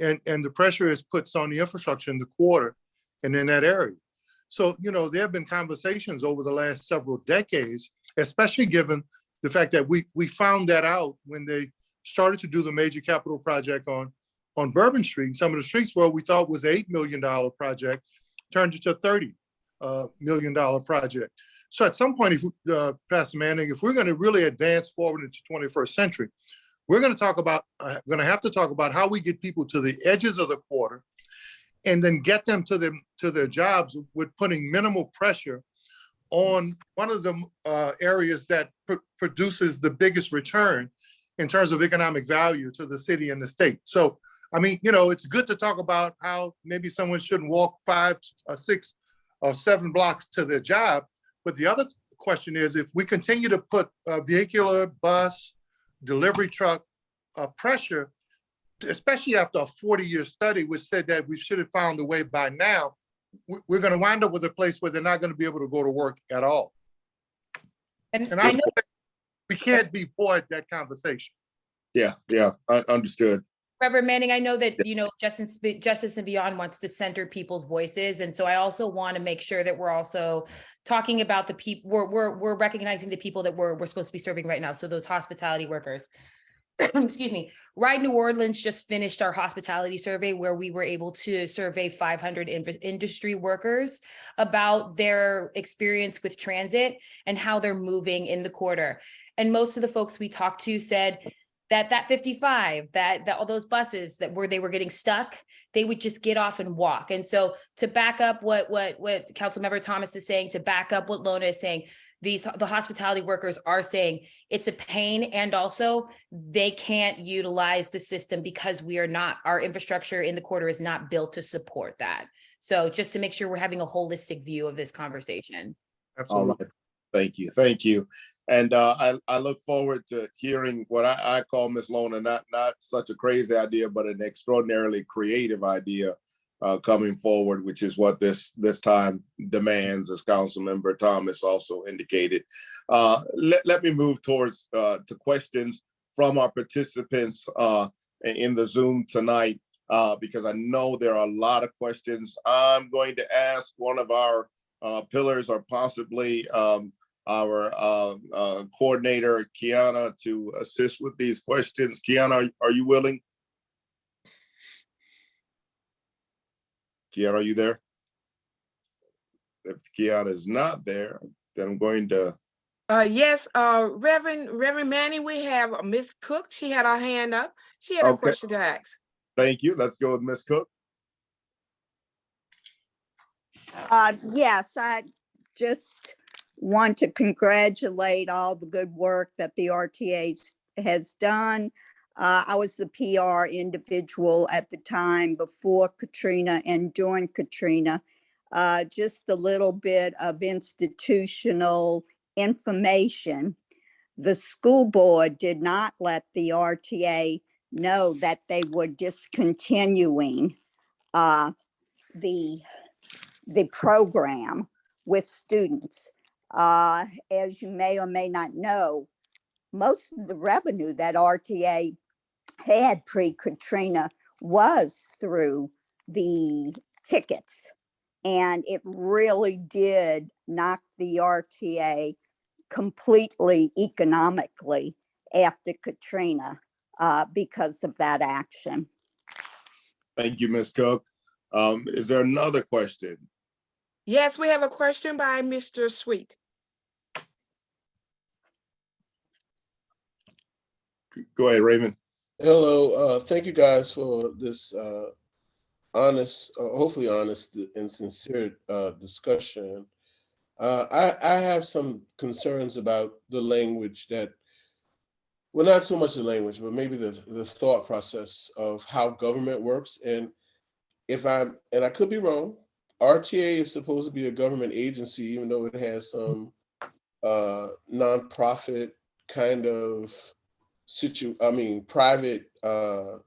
and the pressure it puts on the infrastructure in the quarter and in that area. So, there have been conversations over the last several decades, especially given the fact that we found that out when they started to do the major capital project on Bourbon Street. Some of the streets where we thought was an $8 million project turned into a $30 million project. So at some point, Pastor Manning, if we're going to really advance forward into 21st century, we're going to have to talk about how we get people to the edges of the quarter and then get them to their jobs with putting minimal pressure on one of the areas that produces the biggest return in terms of economic value to the city and the state. So, I mean, it's good to talk about how maybe someone shouldn't walk 5 or 6 or 7 blocks to their job. But the other question is, if we continue to put vehicular, bus, delivery truck pressure, especially after a 40-year study, which said that we should have found a way by now, we're going to wind up with a place where they're not going to be able to go to work at all. And I know we can't be avoid that conversation. Yeah, understood. Reverend Manning, I know that, Justice and Beyond wants to center people's voices. And so I also want to make sure that we're also talking about the people, we're recognizing the people that we're supposed to be serving right now. So those hospitality workers. Excuse me. Ride New Orleans just finished our hospitality survey where we were able to survey 500 industry workers about their experience with transit and how they're moving in the quarter. And most of the folks we talked to said that 55, that all those buses where they were getting stuck, they would just get off and walk. And so to back up what Councilmember Thomas is saying, to back up what Lona is saying, the hospitality workers are saying it's a pain, and also they can't utilize the system because our infrastructure in the quarter is not built to support that. So just to make sure we're having a holistic view of this conversation. Absolutely. All right. Thank you. And I look forward to hearing what I call, Ms. Lona, not such a crazy idea, but an extraordinarily creative idea coming forward, which is what this time demands, as Councilmember Thomas also indicated. Let me move towards to questions from our participants in the Zoom tonight, because I know there are a lot of questions. I'm going to ask one of our pillars, or possibly our coordinator, Kiana, to assist with these questions. Kiana, are you willing? Kiana, are you there? If Kiana is not there, then I'm going to, Yes, Reverend Manning, we have Miss Cook. She had her hand up. She had a Okay. question to ask. thank you. Let's go with Ms. Cook. Yes, I just want to congratulate all the good work that the RTA has done. I was the PR individual at the time before Katrina and during Katrina. Just a little bit of institutional information. The school board did not let the RTA know that they were discontinuing the program with students. As you may or may not know, most of the revenue that RTA had pre-Katrina was through the tickets. And it really did knock the RTA completely economically after Katrina because of that action. Thank you, Ms. Cook. Is there another question? Yes, we have a question by Mr. Sweet. Go ahead, Raymond. Hello, thank you guys for this honest, hopefully honest and sincere discussion. I have some concerns about the language that, well, not so much the language, but maybe the thought process of how government works. And I could be wrong, RTA is supposed to be a government agency, even though it has some nonprofit kind of private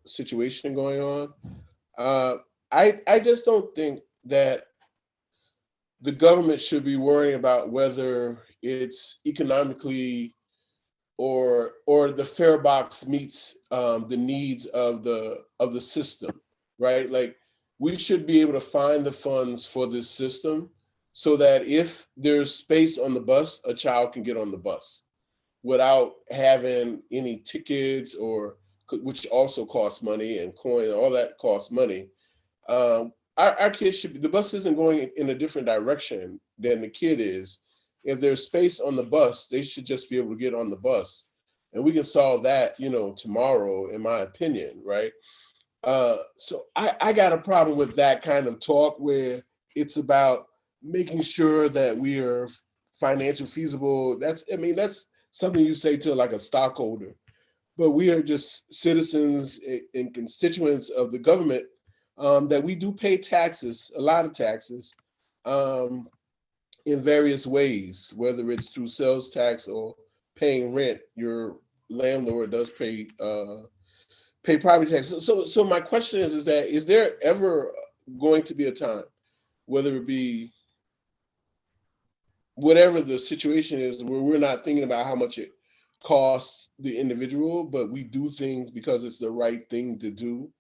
situation going on. I just don't think that the government should be worrying about whether it's economically or the fare box meets the needs of the system, right? Like, we should be able to find the funds for this system so that if there's space on the bus, a child can get on the bus without having any tickets, or which also costs money, and coin, all that costs money. Our kids should be, the bus isn't going in a different direction than the kid is. If there's space on the bus, they should just be able to get on the bus. And we can solve that, tomorrow, in my opinion, right? So I got a problem with that kind of talk where it's about making sure that we are financially feasible. That's something you say to like a stockholder, but we are just citizens and constituents of the government, that we do pay taxes, a lot of taxes, in various ways, whether it's through sales tax or paying rent. Your landlord does pay property tax. So my question is that, is there ever going to be a time, whether it be whatever the situation is, where we're not thinking about how much it costs the individual, but we do things because it's the right thing to do,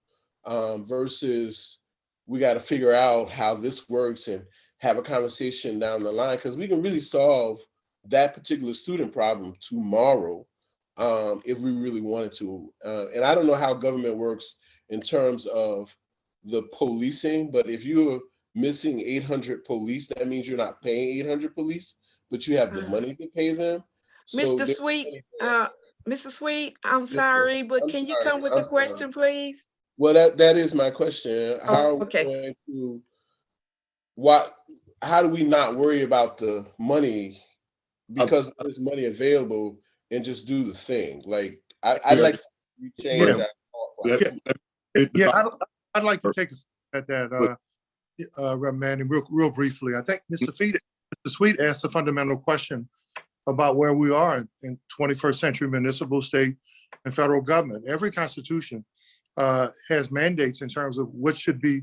versus we got to figure out how this works and have a conversation down the line, because we can really solve that particular student problem tomorrow, if we really wanted to. And I don't know how government works in terms of the policing, but if you're missing 800 police, that means you're not paying 800 police, but you have the money to pay them. Mr. Sweet, Mr. Sweet, I'm sorry, but can you come with the question, please? Well, that is my question. How are we going to, how do we not worry about the money, because there's money available, and just do the thing? Like, I'd like to change that. I'd like to take a step at that, Reverend Manning, real briefly. I think Mr. Sweet asked a fundamental question about where we are in 21st century municipal, state, and federal government. Every constitution has mandates in terms of what should be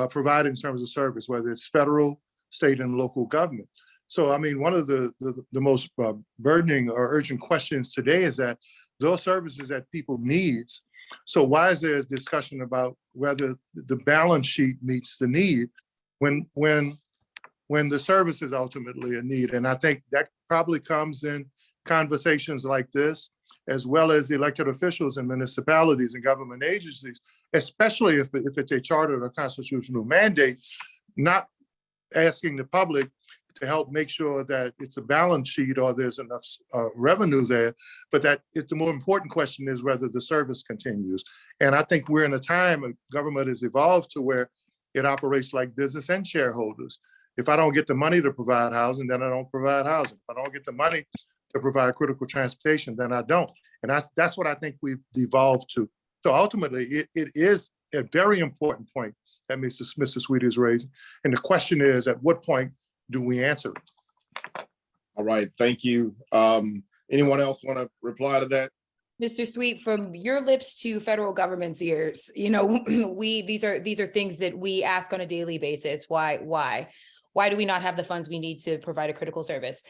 provided in terms of service, whether it's federal, state, and local government. So, one of the most burdening or urgent questions today is that those services that people need. So why is there a discussion about whether the balance sheet meets the need when the service is ultimately a need? And I think that probably comes in conversations like this, as well as the elected officials in municipalities and government agencies, especially if it's a charter or constitutional mandate, not asking the public to help make sure that it's a balance sheet or there's enough revenue there, but that the more important question is whether the service continues. And I think we're in a time of government has evolved to where it operates like business and shareholders. If I don't get the money to provide housing, then I don't provide housing. If I don't get the money to provide critical transportation, then I don't. And that's what I think we've devolved to. So ultimately, it is a very important point that Mr. Sweet is raising. And the question is, at what point do we answer it? All right, thank you. Anyone else want to reply to that? Mr. Sweet, from your lips to federal government's ears, you know, these are things that we ask on a daily basis. Why do we not have the funds we need to provide a critical service?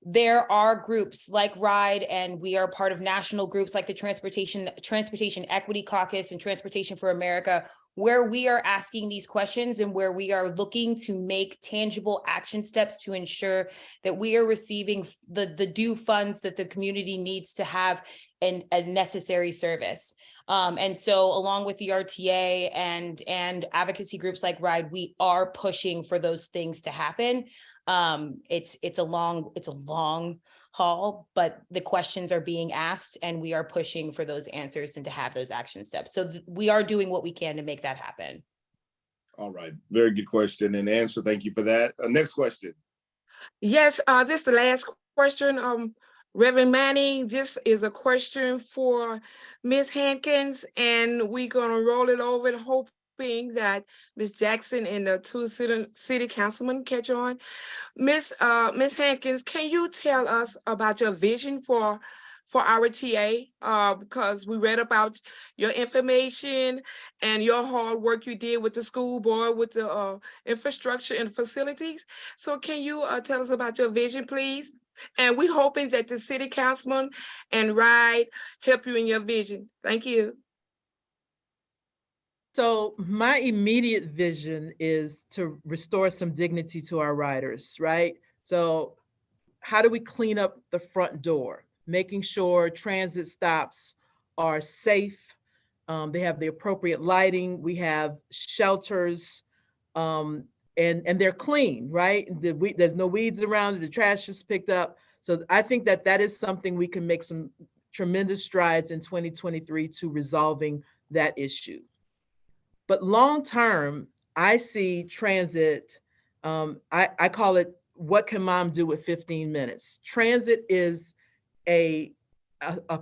There are groups like RIDE, and we are part of national groups like the Transportation Equity Caucus and Transportation for America, where we are asking these questions and where we are looking to make tangible action steps to ensure that we are receiving the due funds that the community needs to have a necessary service. And so along with the RTA and advocacy groups like RIDE, we are pushing for those things to happen. It's a long haul, but the questions are being asked and we are pushing for those answers and to have those action steps. So we are doing what we can to make that happen. All right, very good question and answer. Thank you for that. Next question. Yes, this is the last question. Reverend Manning, this is a question for Ms. Hankins, and we're gonna roll it over and hoping that Ms. Jackson and the two city councilmen catch on. Ms. Hankins, can you tell us about your vision for our TA? Because we read about your information and your hard work you did with the school board, with the infrastructure and facilities. So can you tell us about your vision, please? And we're hoping that the city councilman and RIDE help you in your vision. Thank you. So my immediate vision is to restore some dignity to our riders, right? So how do we clean up the front door, making sure transit stops are safe, they have the appropriate lighting, we have shelters, and they're clean, right? There's no weeds around, the trash is picked up. So I think that is something we can make some tremendous strides in 2023 to resolving that issue. But long term, I see transit, I call it, what can mom do with 15 minutes? Transit is a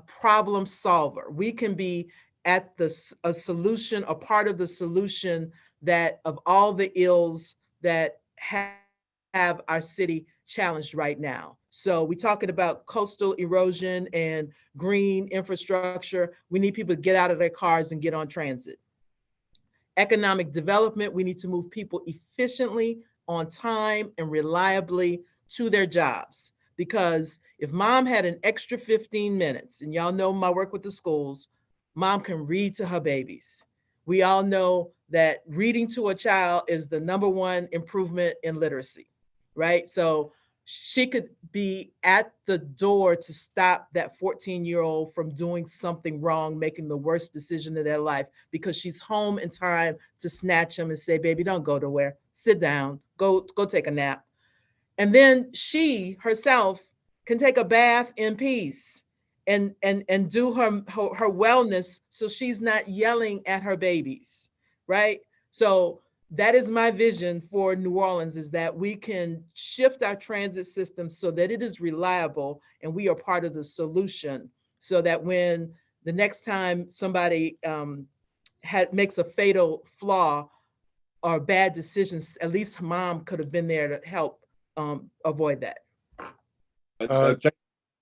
problem solver. We can be at a solution, a part of the solution that of all the ills that have our city challenged right now. So we're talking about coastal erosion and green infrastructure. We need people to get out of their cars and get on transit. Economic development, we need to move people efficiently, on time, and reliably to their jobs. Because if mom had an extra 15 minutes, and y'all know my work with the schools, mom can read to her babies. We all know that reading to a child is the #1 improvement in literacy, right? So she could be at the door to stop that 14-year-old from doing something wrong, making the worst decision of their life, because she's home in time to snatch him and say, baby, don't go nowhere, sit down, go take a nap. And then she herself can take a bath in peace and do her wellness, so she's not yelling at her babies, right? So that is my vision for New Orleans, is that we can shift our transit system so that it is reliable and we are part of the solution, so that when the next time somebody makes a fatal flaw or bad decisions, at least mom could have been there to help avoid that. Thank you,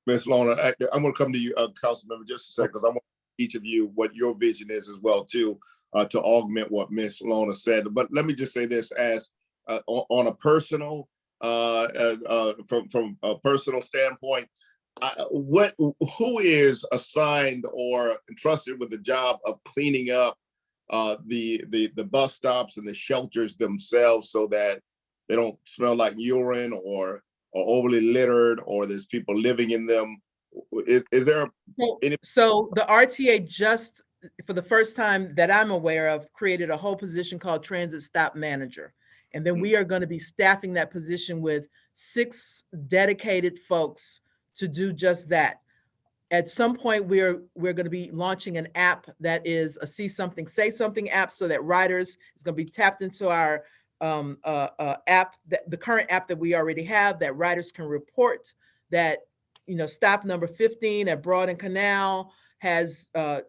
Ms. Lorna. I'm going to come to you, Councilmember, just a second, because I want each of you what your vision is as well, too, to augment what Ms. Lorna said. But let me just say this as on a personal, from a personal standpoint, who is assigned or entrusted with the job of cleaning up the bus stops and the shelters themselves, so that they don't smell like urine or overly littered, or there's people living in them? Is there any? So the RTA just, for the first time that I'm aware of, created a whole position called Transit Stop Manager. And then we are going to be staffing that position with 6 dedicated folks to do just that. At some point, we're going to be launching an app that is a see something, say something app, so that riders is going to be tapped into our app, the current app that we already have, that riders can report that, stop number 15 at Broad and Canal has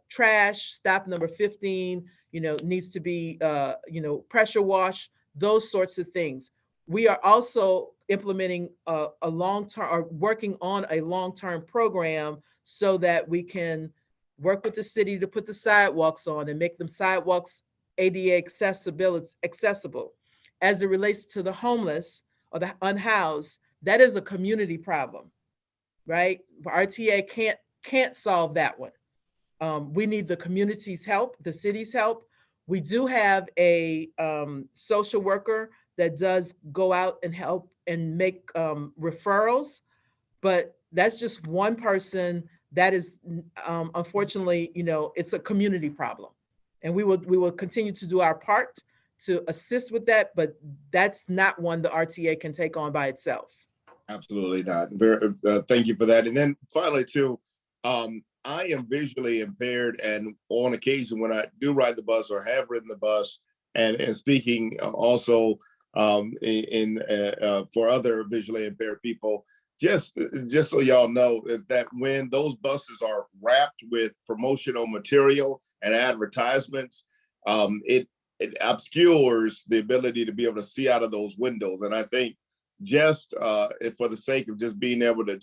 trash. Stop number 15, needs to be, pressure wash, those sorts of things. We are also implementing a long-term, or working on a long-term program so that we can work with the city to put the sidewalks on and make them sidewalks ADA accessible. As it relates to the homeless or the unhoused, that is a community problem, right? RTA can't solve that one. We need the community's help, the city's help. We do have a social worker that does go out and help and make referrals, but that's just one person. That is, unfortunately, it's a community problem, and we will continue to do our part to assist with that, but that's not one the RTA can take on by itself. Absolutely not. Thank you for that. And then finally, too, I am visually impaired, and on occasion when I do ride the bus or have ridden the bus, and speaking also for other visually impaired people, just so y'all know, is that when those buses are wrapped with promotional material and advertisements, it obscures the ability to be able to see out of those windows. And I think just for the sake of just being able to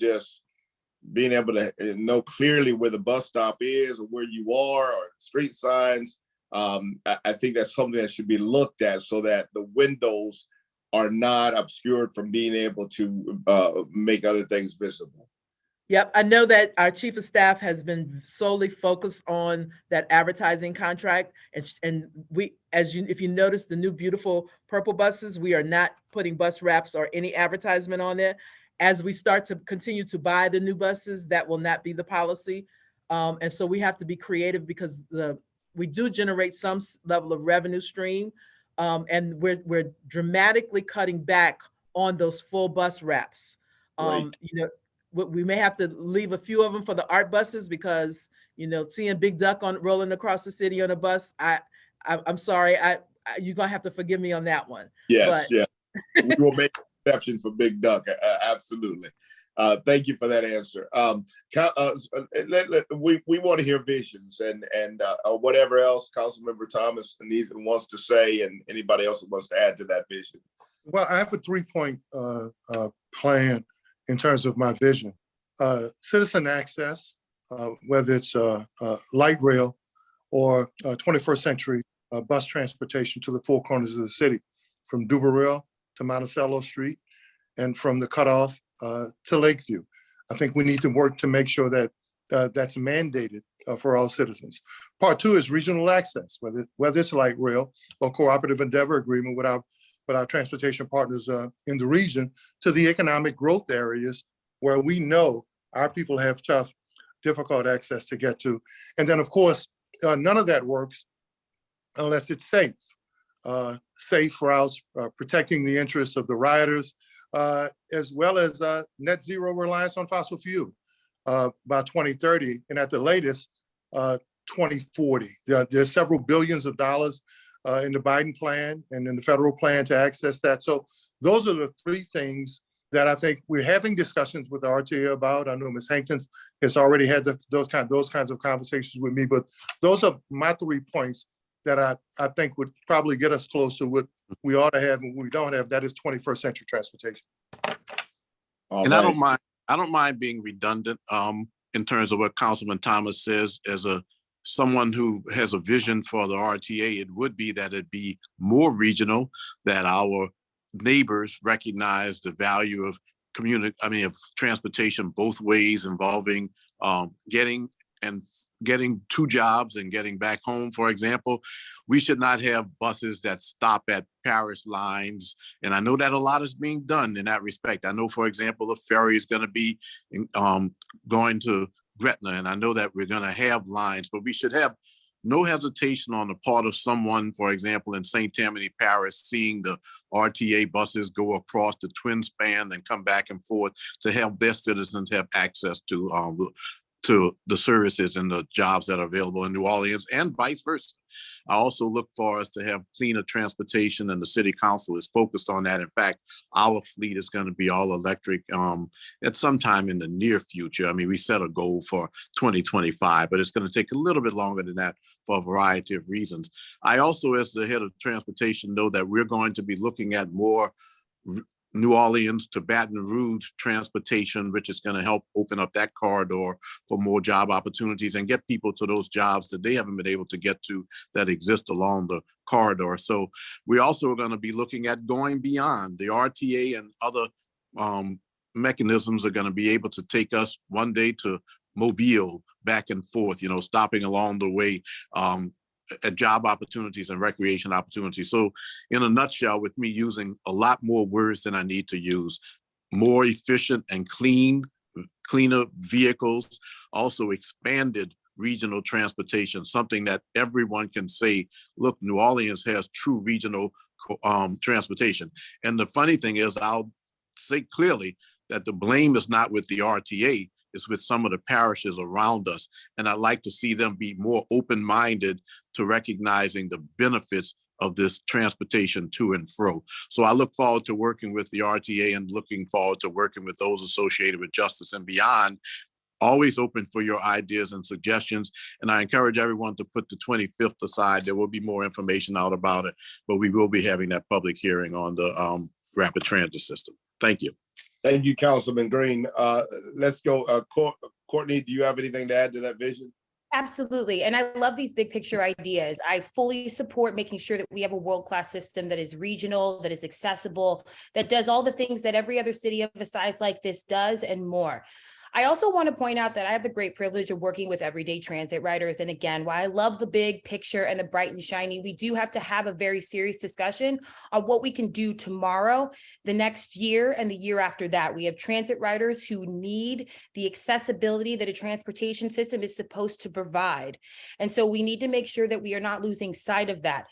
know clearly where the bus stop is or where you are, or street signs, I think that's something that should be looked at so that the windows are not obscured from being able to make other things visible. Yep, I know that our chief of staff has been solely focused on that advertising contract, and we, if you notice the new beautiful purple buses, we are not putting bus wraps or any advertisement on there. As we start to continue to buy the new buses, that will not be the policy, and so we have to be creative, because we do generate some level of revenue stream, and we're dramatically cutting back on those full bus wraps. Right. We may have to leave a few of them for the art buses, because seeing Big Duck rolling across the city on a bus, I'm sorry, you're gonna have to forgive me on that one. Yes, yeah, we will make an exception for Big Duck. Absolutely. Thank you for that answer. We want to hear visions and whatever else Councilmember Thomas wants to say, and anybody else that wants to add to that vision. Well, I have a 3-point plan in terms of my vision. Citizen access, whether it's light rail or 21st century bus transportation to the 4 corners of the city, from Dubaril to Monticello Street, and from the cutoff to Lakeview. I think we need to work to make sure that that's mandated for all citizens. Part 2 is regional access, whether it's light rail or cooperative endeavor agreement with our transportation partners in the region, to the economic growth areas where we know our people have tough, difficult access to get to. And then, of course, none of that works unless it's safe. Safe routes, protecting the interests of the riders, as well as net zero reliance on fossil fuel by 2030, and at the latest, 2040. There's several billions of dollars in the Biden plan and in the federal plan to access that. So those are the 3 things that I think we're having discussions with the RTA about. I know Ms. Hankins has already had those kinds of conversations with me, but those are my 3 points that I think would probably get us close to what we ought to have and what we don't have. That is 21st century transportation. And I don't mind being redundant in terms of what Councilman Thomas says. As someone who has a vision for the RTA, it would be that it be more regional, that our neighbors recognize the value of of transportation both ways, involving getting to jobs and getting back home. For example, we should not have buses that stop at parish lines. And I know that a lot is being done in that respect. I know, for example, the ferry is going to be going to Gretna, and I know that we're going to have lines, but we should have no hesitation on the part of someone, for example, in St. Tammany Parish, seeing the RTA buses go across the twin span and come back and forth to help their citizens have access to the services and the jobs that are available in New Orleans and vice versa. I also look for us to have cleaner transportation, and the city council is focused on that. In fact, our fleet is going to be all electric at some time in the near future. I mean, we set a goal for 2025, but it's going to take a little bit longer than that for a variety of reasons. I also, as the head of transportation, know that we're going to be looking at more New Orleans to Baton Rouge transportation, which is going to help open up that corridor for more job opportunities and get people to those jobs that they haven't been able to get to that exist along the corridor. So we also are going to be looking at going beyond the RTA, and other mechanisms are going to be able to take us one day to Mobile, back and forth, you know, stopping along the way at job opportunities and recreation opportunities. So in a nutshell, with me using a lot more words than I need to use, more efficient and cleaner vehicles, also expanded regional transportation, something that everyone can say, look, New Orleans has true regional transportation. And the funny thing is, I'll say clearly that the blame is not with the RTA, it's with some of the parishes around us. And I'd like to see them be more open-minded to recognizing the benefits of this transportation to and fro. So I look forward to working with the RTA and looking forward to working with those associated with Justice and Beyond. Always open for your ideas and suggestions. And I encourage everyone to put the 25th aside. There will be more information out about it, but we will be having that public hearing on the rapid transit system. Thank you. Thank you, Councilman Green. Let's go. Courtney, do you have anything to add to that vision? Absolutely. And I love these big picture ideas. I fully support making sure that we have a world-class system that is regional, that is accessible, that does all the things that every other city of a size like this does and more. I also want to point out that I have the great privilege of working with everyday transit riders. And again, while I love the big picture and the bright and shiny, we do have to have a very serious discussion on what we can do tomorrow, the next year, and the year after that. We have transit riders who need the accessibility that a transportation system is supposed to provide. And so we need to make sure that we are not losing sight of that.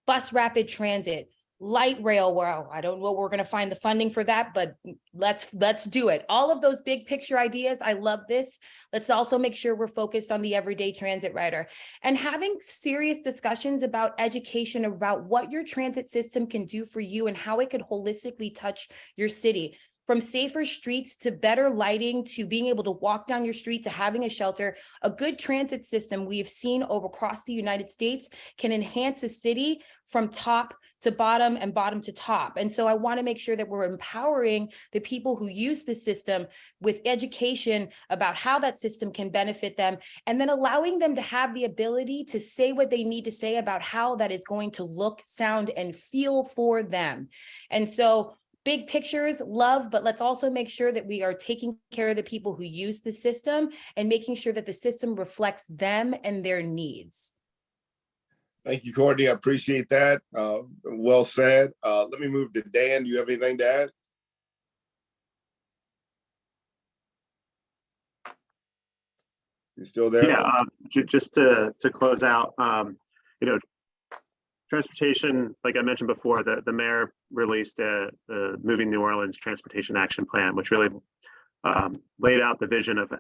Bus rapid transit, light rail, well, I don't know where we're going to find the funding for that, but let's do it. All of those big picture ideas, I love this. Let's also make sure we're focused on the everyday transit rider and having serious discussions about education, about what your transit system can do for you and how it could holistically touch your city. From safer streets to better lighting, to being able to walk down your street, to having a shelter, a good transit system we've seen over across the United States can enhance a city from top to bottom and bottom to top. And so I want to make sure that we're empowering the people who use the system with education about how that system can benefit them, and then allowing them to have the ability to say what they need to say about how that is going to look, sound, and feel for them. And so big pictures, love, but let's also make sure that we are taking care of the people who use the system and making sure that the system reflects them and their needs. Thank you, Courtney. I appreciate that. Well said. Let me move to Dan. Do you have anything to add? You still there? Yeah, just to close out, you know, transportation, like I mentioned before, the mayor released the Moving New Orleans Transportation Action Plan, which really laid out the vision of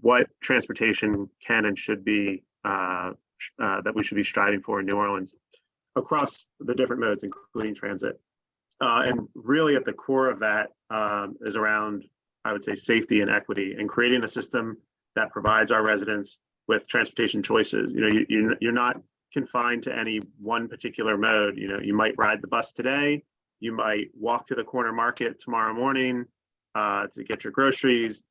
what transportation can and should be, that we should be striving for in New Orleans across the different modes, including transit. And really at the core of that is around, I would say, safety and equity, and creating a system that provides our residents with transportation choices. You know, you're not confined to any one particular mode. You know, you might ride the bus today, you might walk to the corner market tomorrow morning to get your groceries.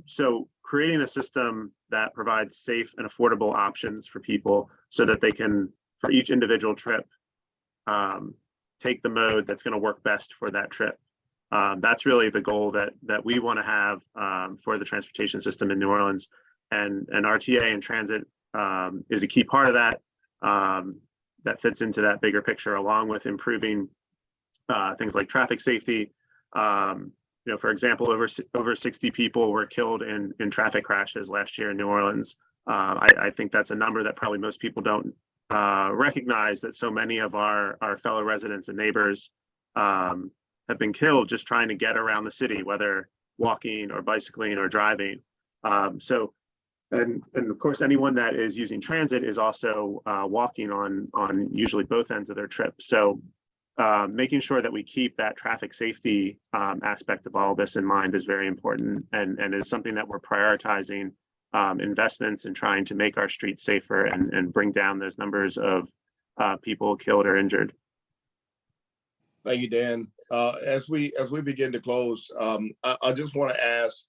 So creating a system that provides safe and affordable options for people so that they can, for each individual trip, take the mode that's going to work best for that trip. That's really the goal that we want to have for the transportation system in New Orleans, and RTA and transit is a key part of that. That fits into that bigger picture, along with improving things like traffic safety. You know, for example, over 60 people were killed in traffic crashes last year in New Orleans. I think that's a number that probably most people don't recognize, that so many of our fellow residents and neighbors have been killed just trying to get around the city, whether walking or bicycling or driving. And of course, anyone that is using transit is also walking on usually both ends of their trip. So making sure that we keep that traffic safety aspect of all this in mind is very important, and is something that we're prioritizing investments in trying to make our streets safer and bring down those numbers of people killed or injured. Thank you, Dan. As we begin to close, I just want to ask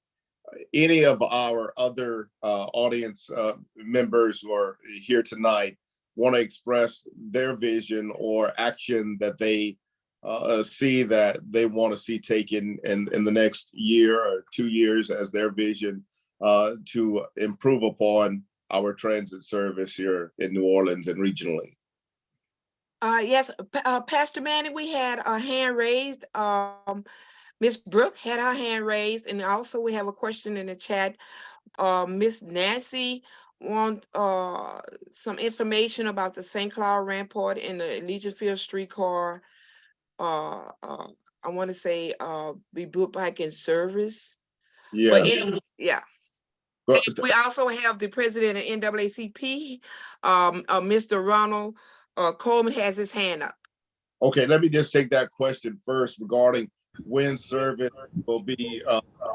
any of our other audience members who are here tonight want to express their vision or action that they see that they want to see taken in the next year or 2 years as their vision to improve upon our transit service here in New Orleans and regionally. Yes, Pastor Manny, we had a hand raised. Miss Brooke had her hand raised, and also we have a question in the chat. Miss Nancy want some information about the St. Cloud Rampart and the Legion Field streetcar. I want to say be put back in service. But Yes. yeah. Go- And we also have the president of NAACP, Mr. Ronald Coleman has his hand up. Okay, let me just take that question first regarding when service will be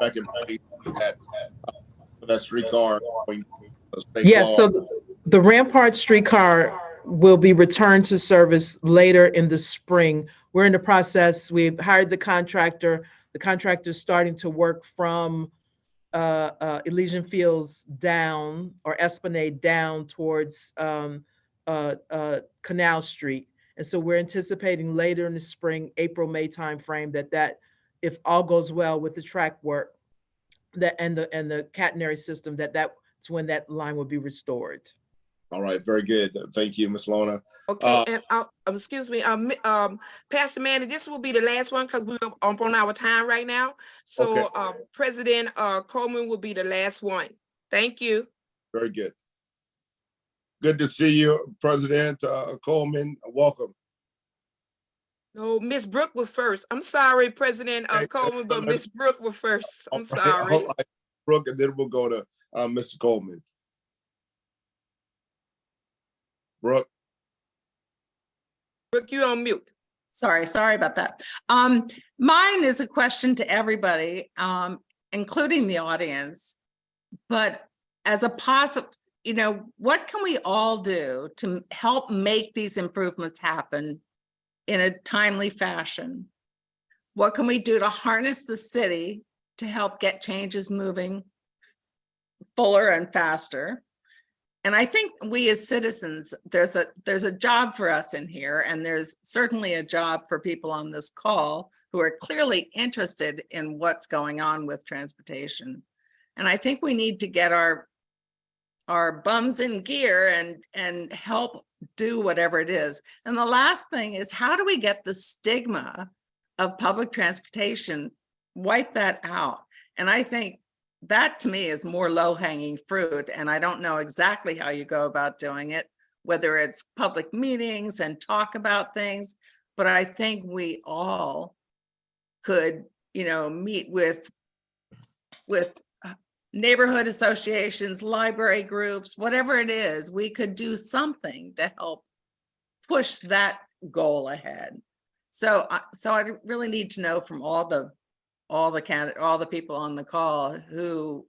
back in place for that streetcar going to St. Yes, Claude. so the Rampart streetcar will be returned to service later in the spring. We're in the process. We've hired the contractor. The contractor is starting to work from Elysian Fields down, or Esplanade down towards Canal Street. And so we're anticipating later in the spring, April, May timeframe, that if all goes well with the track work, that and the catenary system, that's when that line will be restored. All right, very good. Thank you, Ms. Lona. Okay, and excuse me, Pastor Manny, this will be the last one because we're up on our time right now. So President Coleman will be the last one. Thank you. Very good. Good to see you, President Coleman. Welcome. No, Miss Brooke was first. I'm sorry, President Coleman, but Miss Brooke was first. I'm sorry. All right, Brooke, and then we'll go to Mr. Coleman. Brooke, you're on mute. Sorry about that. Mine is a question to everybody, including the audience, but as a possible, what can we all do to help make these improvements happen in a timely fashion? What can we do to harness the city to help get changes moving fuller and faster? And I think we as citizens, there's a job for us in here, and there's certainly a job for people on this call who are clearly interested in what's going on with transportation. And I think we need to get our bums in gear and help do whatever it is. And the last thing is, how do we get the stigma of public transportation, wipe that out? And I think that to me is more low-hanging fruit, and I don't know exactly how you go about doing it, whether it's public meetings and talk about things, but I think we all could, meet with neighborhood associations, library groups, whatever it is, we could do something to help push that goal ahead. So I really need to know from all the people on the call who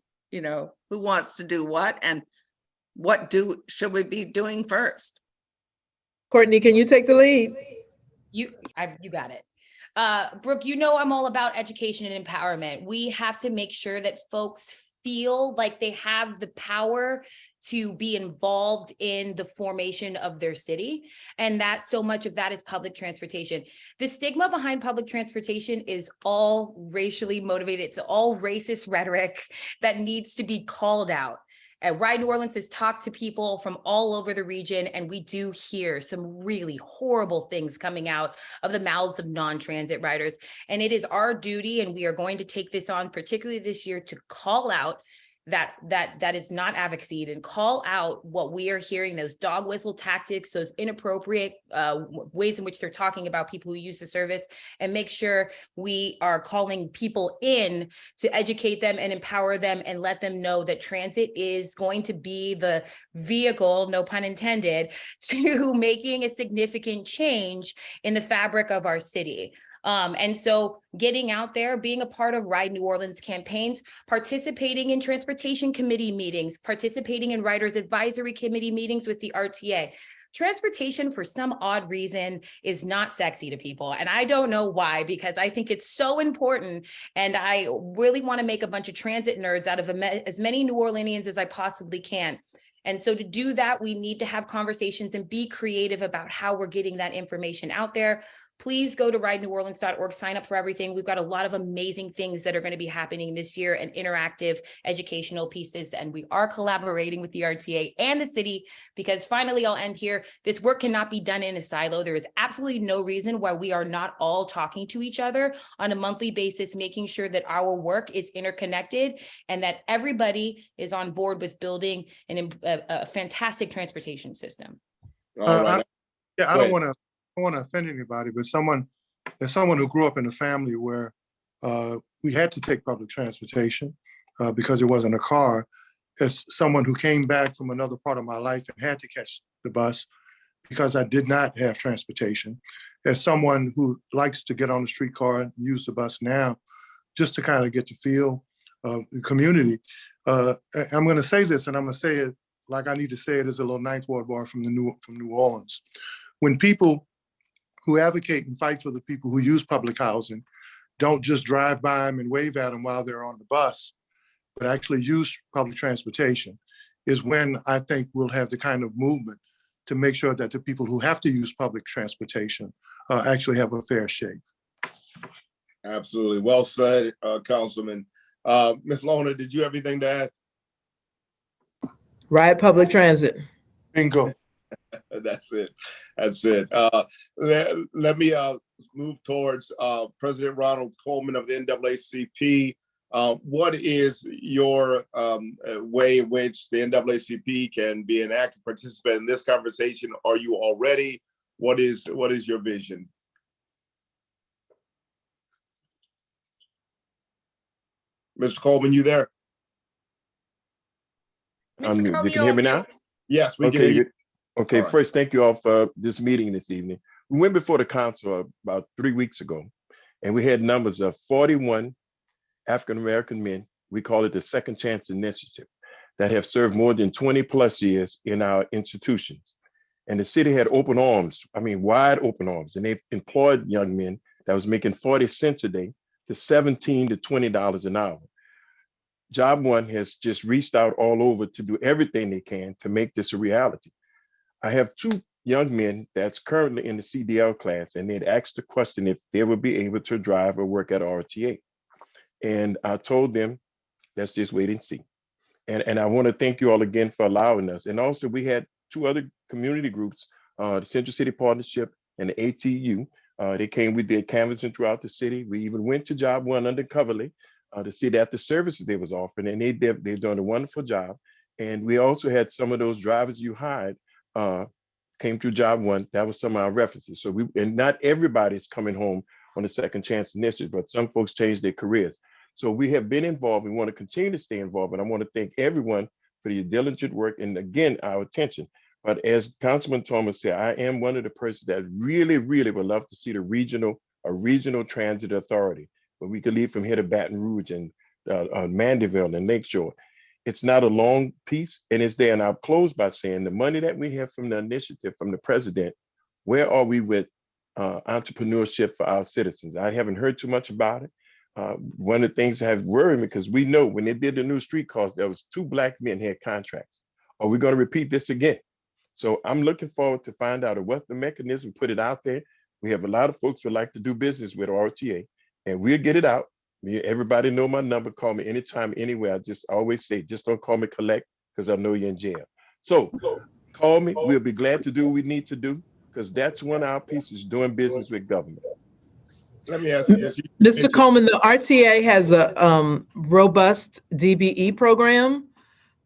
wants to do what, and what should we be doing first? Courtney, can you take the lead? You got it. Brooke, I'm all about education and empowerment. We have to make sure that folks feel like they have the power to be involved in the formation of their city. And that so much of that is public transportation. The stigma behind public transportation is all racially motivated. It's all racist rhetoric that needs to be called out. Ride New Orleans has talked to people from all over the region, and we do hear some really horrible things coming out of the mouths of non-transit riders. And it is our duty, and we are going to take this on, particularly this year, to call out that is not advocacy, and call out what we are hearing, those dog whistle tactics, those inappropriate ways in which they're talking about people who use the service, and make sure we are calling people in to educate them and empower them and let them know that transit is going to be the vehicle, no pun intended, to making a significant change in the fabric of our city. And so getting out there, being a part of Ride New Orleans campaigns, participating in transportation committee meetings, participating in Riders Advisory Committee meetings with the RTA. Transportation, for some odd reason, is not sexy to people. And I don't know why, because I think it's so important. And I really want to make a bunch of transit nerds out of as many New Orleanians as I possibly can. And so to do that, we need to have conversations and be creative about how we're getting that information out there. Please go to rideneworleans.org, sign up for everything. We've got a lot of amazing things that are going to be happening this year and interactive educational pieces. And we are collaborating with the RTA and the city, because finally, I'll end here. This work cannot be done in a silo. There is absolutely no reason why we are not all talking to each other on a monthly basis, making sure that our work is interconnected and that everybody is on board with building a fantastic transportation system. All right. I don't want to offend anybody, but as someone who grew up in a family where we had to take public transportation because there wasn't a car, as someone who came back from another part of my life and had to catch the bus because I did not have transportation, as someone who likes to get on the streetcar and use the bus now just to kind of get the feel of the community, I'm going to say this, and I'm going to say it like I need to say it as a little Ninth Ward bar from New Orleans. When people who advocate and fight for the people who use public housing don't just drive by them and wave at them while they're on the bus, but actually use public transportation, is when I think we'll have the kind of movement to make sure that the people who have to use public transportation actually have a fair shake. Absolutely. Well said, Councilman. Ms. Lohner, did you have anything to add? Ride public transit. Bingo. That's it. That's it. Let me move towards President Ronald Coleman of the NAACP. What is your way in which the NAACP can be an active participant in this conversation? Are you already? What is your vision? Mr. Coleman, you there? Mr. You Coleman, can hear me now? Yes, we can hear you. Okay, All right. First, thank you all for this meeting this evening. We went before the council about 3 weeks ago, and we had numbers of 41 African-American men. We call it the Second Chance Initiative, that have served more than 20 plus years in our institutions. And the city had open arms, wide open arms, and they employed young men that was making 40 cents a day to $17 to $20 an hour. Job One has just reached out all over to do everything they can to make this a reality. I have 2 young men that's currently in the CDL class, and they'd asked the question if they would be able to drive or work at RTA. And I told them, let's just wait and see. And I want to thank you all again for allowing us. And also we had 2 other community groups, the Central City Partnership and the ATU. They came, we did canvassing throughout the city. We even went to Job One undercoverly to see that the services they was offering, and they've done a wonderful job. And we also had some of those drivers you hired came through Job One. That was some of our references. So and not everybody's coming home on the Second Chance Initiative, but some folks changed their careers. So we have been involved. We want to continue to stay involved. And I want to thank everyone for your diligent work and again, our attention. But as Councilman Thomas said, I am one of the persons that really, really would love to see a regional transit authority where we could leave from here to Baton Rouge and Mandeville and Lakeshore. It's not a long piece, and it's there. And I'll close by saying the money that we have from the initiative from the president, where are we with entrepreneurship for our citizens? I haven't heard too much about it. One of the things that have worried me, because we know when they did the new streetcars, there was 2 Black men had contracts. Are we going to repeat this again? So I'm looking forward to find out what the mechanism, put it out there. We have a lot of folks who would like to do business with RTA, and we'll get it out. Everybody know my number. Call me anytime, anywhere. I just always say, just don't call me collect, because I know you're in jail. So call me. We'll be glad to do what we need to do, because that's one of our pieces, doing business with government. let me ask you this. You Mr. mentioned- Coleman, the RTA has a robust DBE program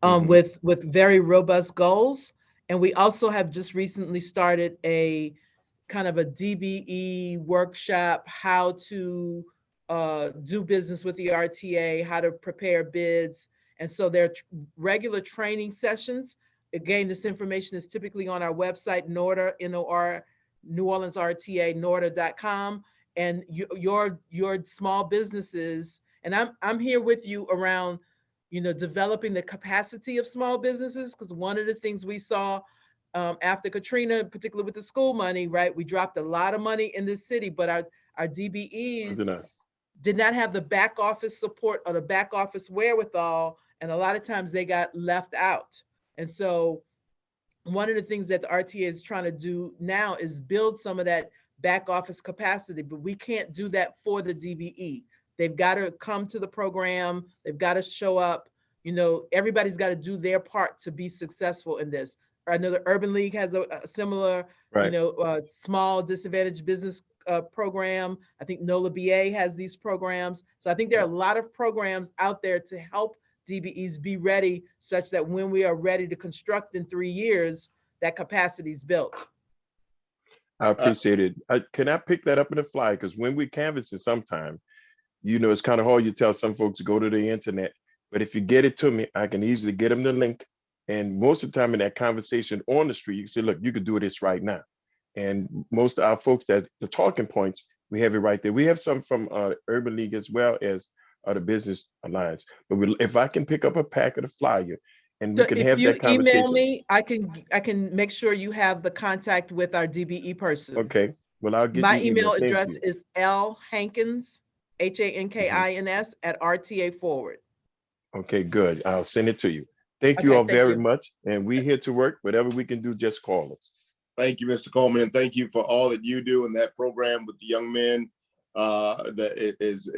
Mhm. with very robust goals. And we also have just recently started a kind of a DBE workshop, how to do business with the RTA, how to prepare bids. And so there are regular training sessions. Again, this information is typically on our website, NORTA, N-O-R, New Orleans RTA, NORTA.com. And your small businesses, and I'm here with you around, developing the capacity of small businesses, because one of the things we saw after Katrina, particularly with the school money, right? We dropped a lot of money in this city, but our DBEs did not have the back office support or the back office wherewithal, and a lot of times they got left out. And so one of the things that the RTA is trying to do now is build some of that back office capacity, but we can't do that for the DBE. They've got to come to the program. They've got to show up. Everybody's got to do their part to be successful in this. I know the Urban League has a similar, small disadvantaged business program. I think NOLA BA has these programs. So I think there are a lot of programs out there to help DBEs be ready, such that when we are ready to construct in 3 years, that capacity is built. I appreciate it. Can I pick that up in the fly? Because when we canvassing sometime, it's kind of hard. You tell some folks to go to the internet, but if you get it to me, I can easily get them the link. And most of the time in that conversation on the street, you can say, look, you could do this right now. And most of our folks, that the talking points, we have it right there. We have some from Urban League as well as the Business Alliance. But if I can pick up a pack of the flyer and we can have that conversation. If you email me, I can make sure you have the contact with our DBE person. Okay. Well, I'll get my the email Thank address you. is lhankins, HANKINS @RTA Forward. Okay, good. I'll send it to you. Thank you all very much. And we're here to work. Whatever we can do, just call us. Thank you, Mr. Coleman, and thank you for all that you do in that program with the young men. That it is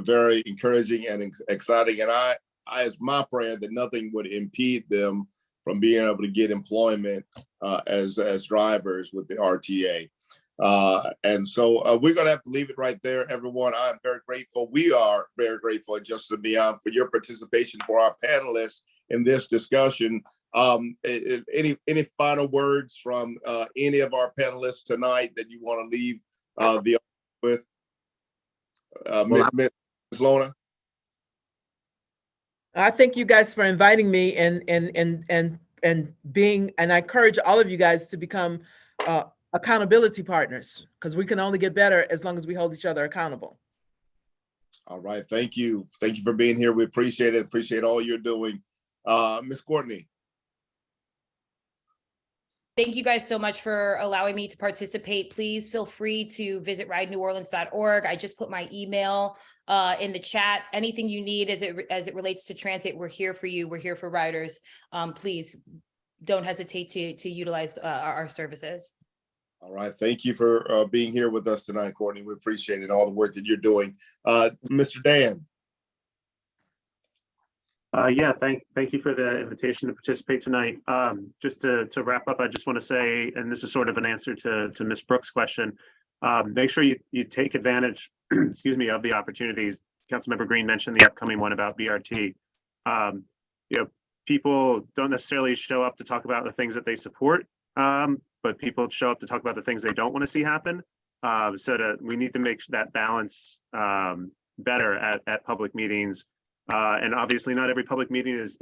very encouraging and exciting. And I, it's my prayer that nothing would impede them from being able to get employment as drivers with the RTA. And so we're going to have to leave it right there, everyone. I'm very grateful. We are very grateful at Justice and Beyond for your participation, for our panelists in this discussion. Any final words from any of our panelists tonight that you want to leave the with? Ms. Lona? I thank you guys for inviting me and being, and I encourage all of you guys to become accountability partners, because we can only get better as long as we hold each other accountable. All right, thank you. Thank you for being here. We appreciate it. Appreciate all you're doing. Ms. Courtney. Thank you guys so much for allowing me to participate. Please feel free to visit rideneworleans.org. I just put my email in the chat. Anything you need as it relates to transit, we're here for you. We're here for riders. Please don't hesitate to utilize our services. All right, thank you for being here with us tonight, Courtney. We appreciate it, all the work that you're doing. Mr. Dan. Yeah, thank you for the invitation to participate tonight. Just to wrap up, I just want to say, and this is sort of an answer to Ms. Brooks' question, make sure you take advantage, excuse me, of the opportunities. Councilmember Green mentioned the upcoming one about BRT. People don't necessarily show up to talk about the things that they support, but people show up to talk about the things they don't want to see happen. We need to make that balance better at public meetings. And obviously not every public meeting is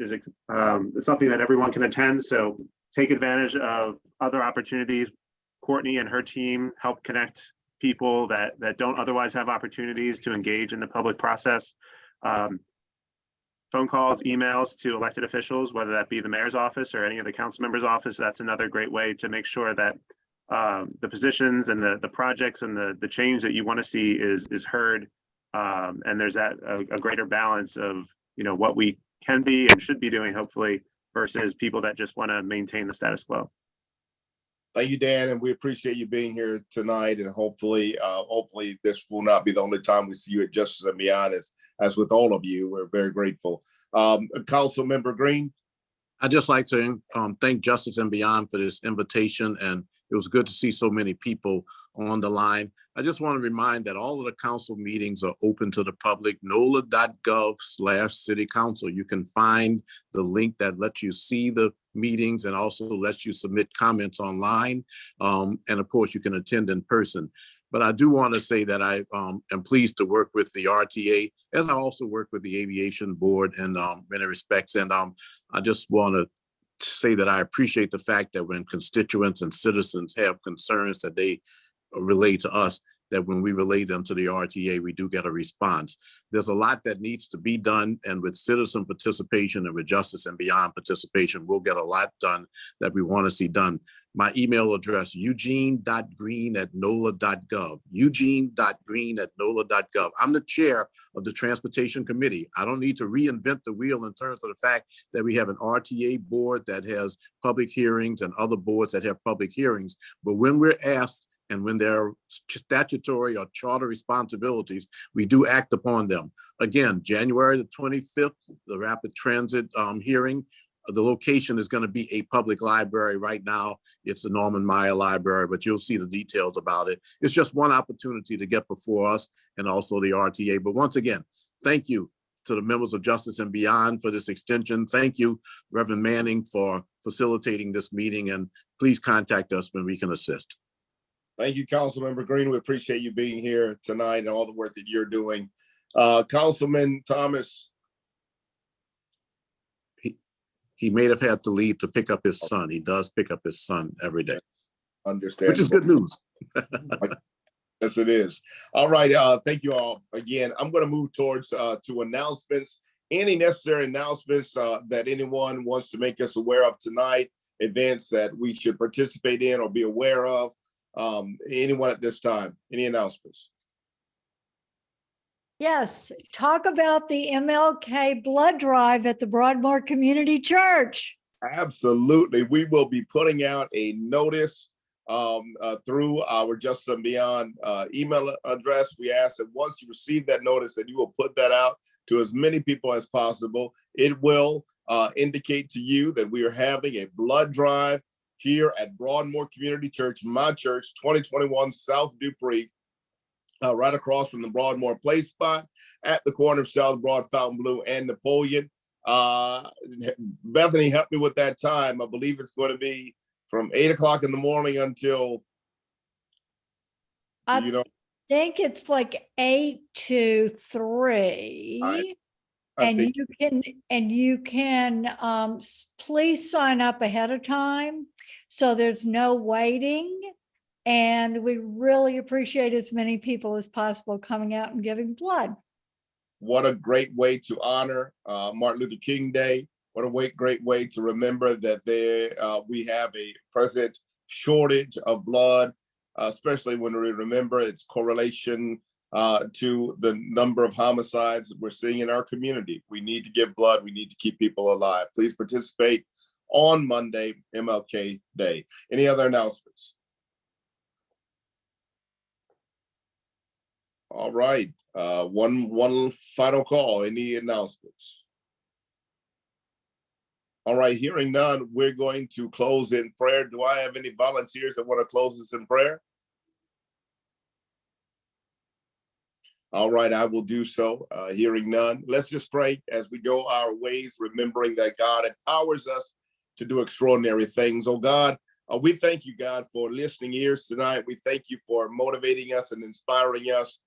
something that everyone can attend. So take advantage of other opportunities. Courtney and her team help connect people that don't otherwise have opportunities to engage in the public process. Phone calls, emails to elected officials, whether that be the mayor's office or any of the council members' office. That's another great way to make sure that the positions and the projects and the change that you want to see is heard. And there's a greater balance of what we can be and should be doing, hopefully, versus people that just want to maintain the status quo. Thank you, Dan, and we appreciate you being here tonight. And hopefully this will not be the only time we see you at Justice and Beyond. As with all of you, we're very grateful. Councilmember Green. I'd just like to thank Justice and Beyond for this invitation and It was good to see so many people on the line. I just want to remind that all of the council meetings are open to the public, NOLA.gov/city-council. You can find the link that lets you see the meetings and also lets you submit comments online. And of course, you can attend in person. But I do want to say that I am pleased to work with the RTA, as I also work with the Aviation Board in many respects. And I just want to say that I appreciate the fact that when constituents and citizens have concerns that they relay to us, that when we relay them to the RTA, we do get a response. There's a lot that needs to be done, and with citizen participation and with Justice and Beyond participation, we'll get a lot done that we want to see done. My email address, eugene.green@nola.gov, eugene.green@nola.gov. I'm the chair of the Transportation Committee. I don't need to reinvent the wheel in terms of the fact that we have an RTA board that has public hearings and other boards that have public hearings. But when we're asked and when there are statutory or charter responsibilities, we do act upon them. Again, January the 25th, the rapid transit hearing. The location is going to be a public library. Right now, it's the Norman Maier Library, but you'll see the details about it. It's just one opportunity to get before us and also the RTA. But once again, thank you to the members of Justice and Beyond for this extension. Thank you, Reverend Manning, for facilitating this meeting, and please contact us when we can assist. Thank you, Councilmember Green. We appreciate you being here tonight and all the work that you're doing. Councilman Thomas. He may have had to leave to pick up his son. He does pick up his son every day. Understand. Which is good news. Yes, it is. All right. Thank you all again. I'm going to move towards to announcements. Any necessary announcements that anyone wants to make us aware of tonight, events that we should participate in or be aware of. Anyone at this time? Any announcements? Yes, talk about the MLK blood drive at the Broadmoor Community Church. Absolutely. We will be putting out a notice through our Justice and Beyond email address. We ask that once you receive that notice, that you will put that out to as many people as possible. It will indicate to you that we are having a blood drive here at Broadmoor Community Church, my church, 2021 South Dupree. Right across from the Broadmoor Place spot at the corner of South Broad, Fontainebleau, and Napoleon. Bethany, help me with that time. I believe it's going to be from 8 o'clock in the morning until, I think it's like 8 to 3. You can please sign up ahead of time so there's no waiting. And we really appreciate as many people as possible coming out and giving blood. What a great way to honor Martin Luther King Day. What a great way to remember that we have a present shortage of blood, especially when we remember its correlation to the number of homicides that we're seeing in our community. We need to give blood. We need to keep people alive. Please participate on Monday, MLK Day. Any other announcements? All right, one final call. Any announcements? All right, hearing none, we're going to close in prayer. Do I have any volunteers that want to close us in prayer? All right, I will do so. Hearing none, let's just pray as we go our ways, remembering that God empowers us to do extraordinary things. Oh God, we thank you, God, for listening ears tonight. We thank you for motivating us and inspiring us.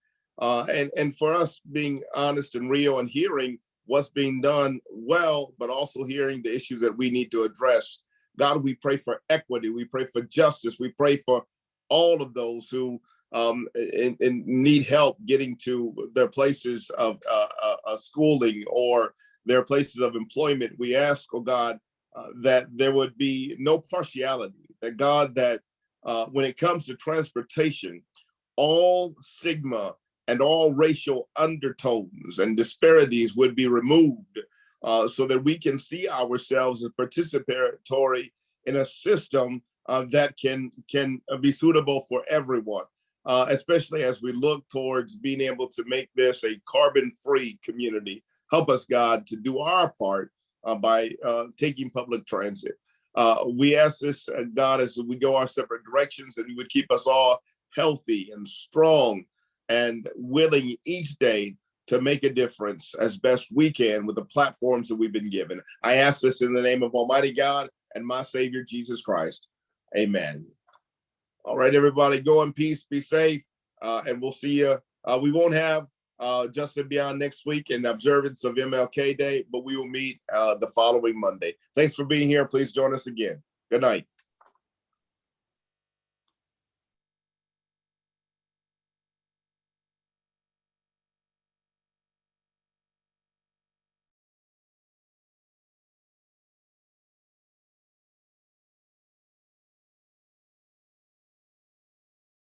And for us being honest and real and hearing what's being done well, but also hearing the issues that we need to address. God, we pray for equity. We pray for justice. We pray for all of those who need help getting to their places of schooling or their places of employment. We ask, oh God, that there would be no partiality, that God, that when it comes to transportation, all stigma and all racial undertones and disparities would be removed so that we can see ourselves as participatory in a system that can be suitable for everyone, especially as we look towards being able to make this a carbon-free community. Help us, God, to do our part by taking public transit. We ask this, God, as we go our separate directions, that you would keep us all healthy and strong and willing each day to make a difference as best we can with the platforms that we've been given. I ask this in the name of Almighty God and my Savior, Jesus Christ. Amen. All right, everybody, go in peace, be safe, and we'll see you. We won't have Just and Beyond next week in observance of MLK Day, but we will meet the following Monday. Thanks for being here. Please join us again. Good night.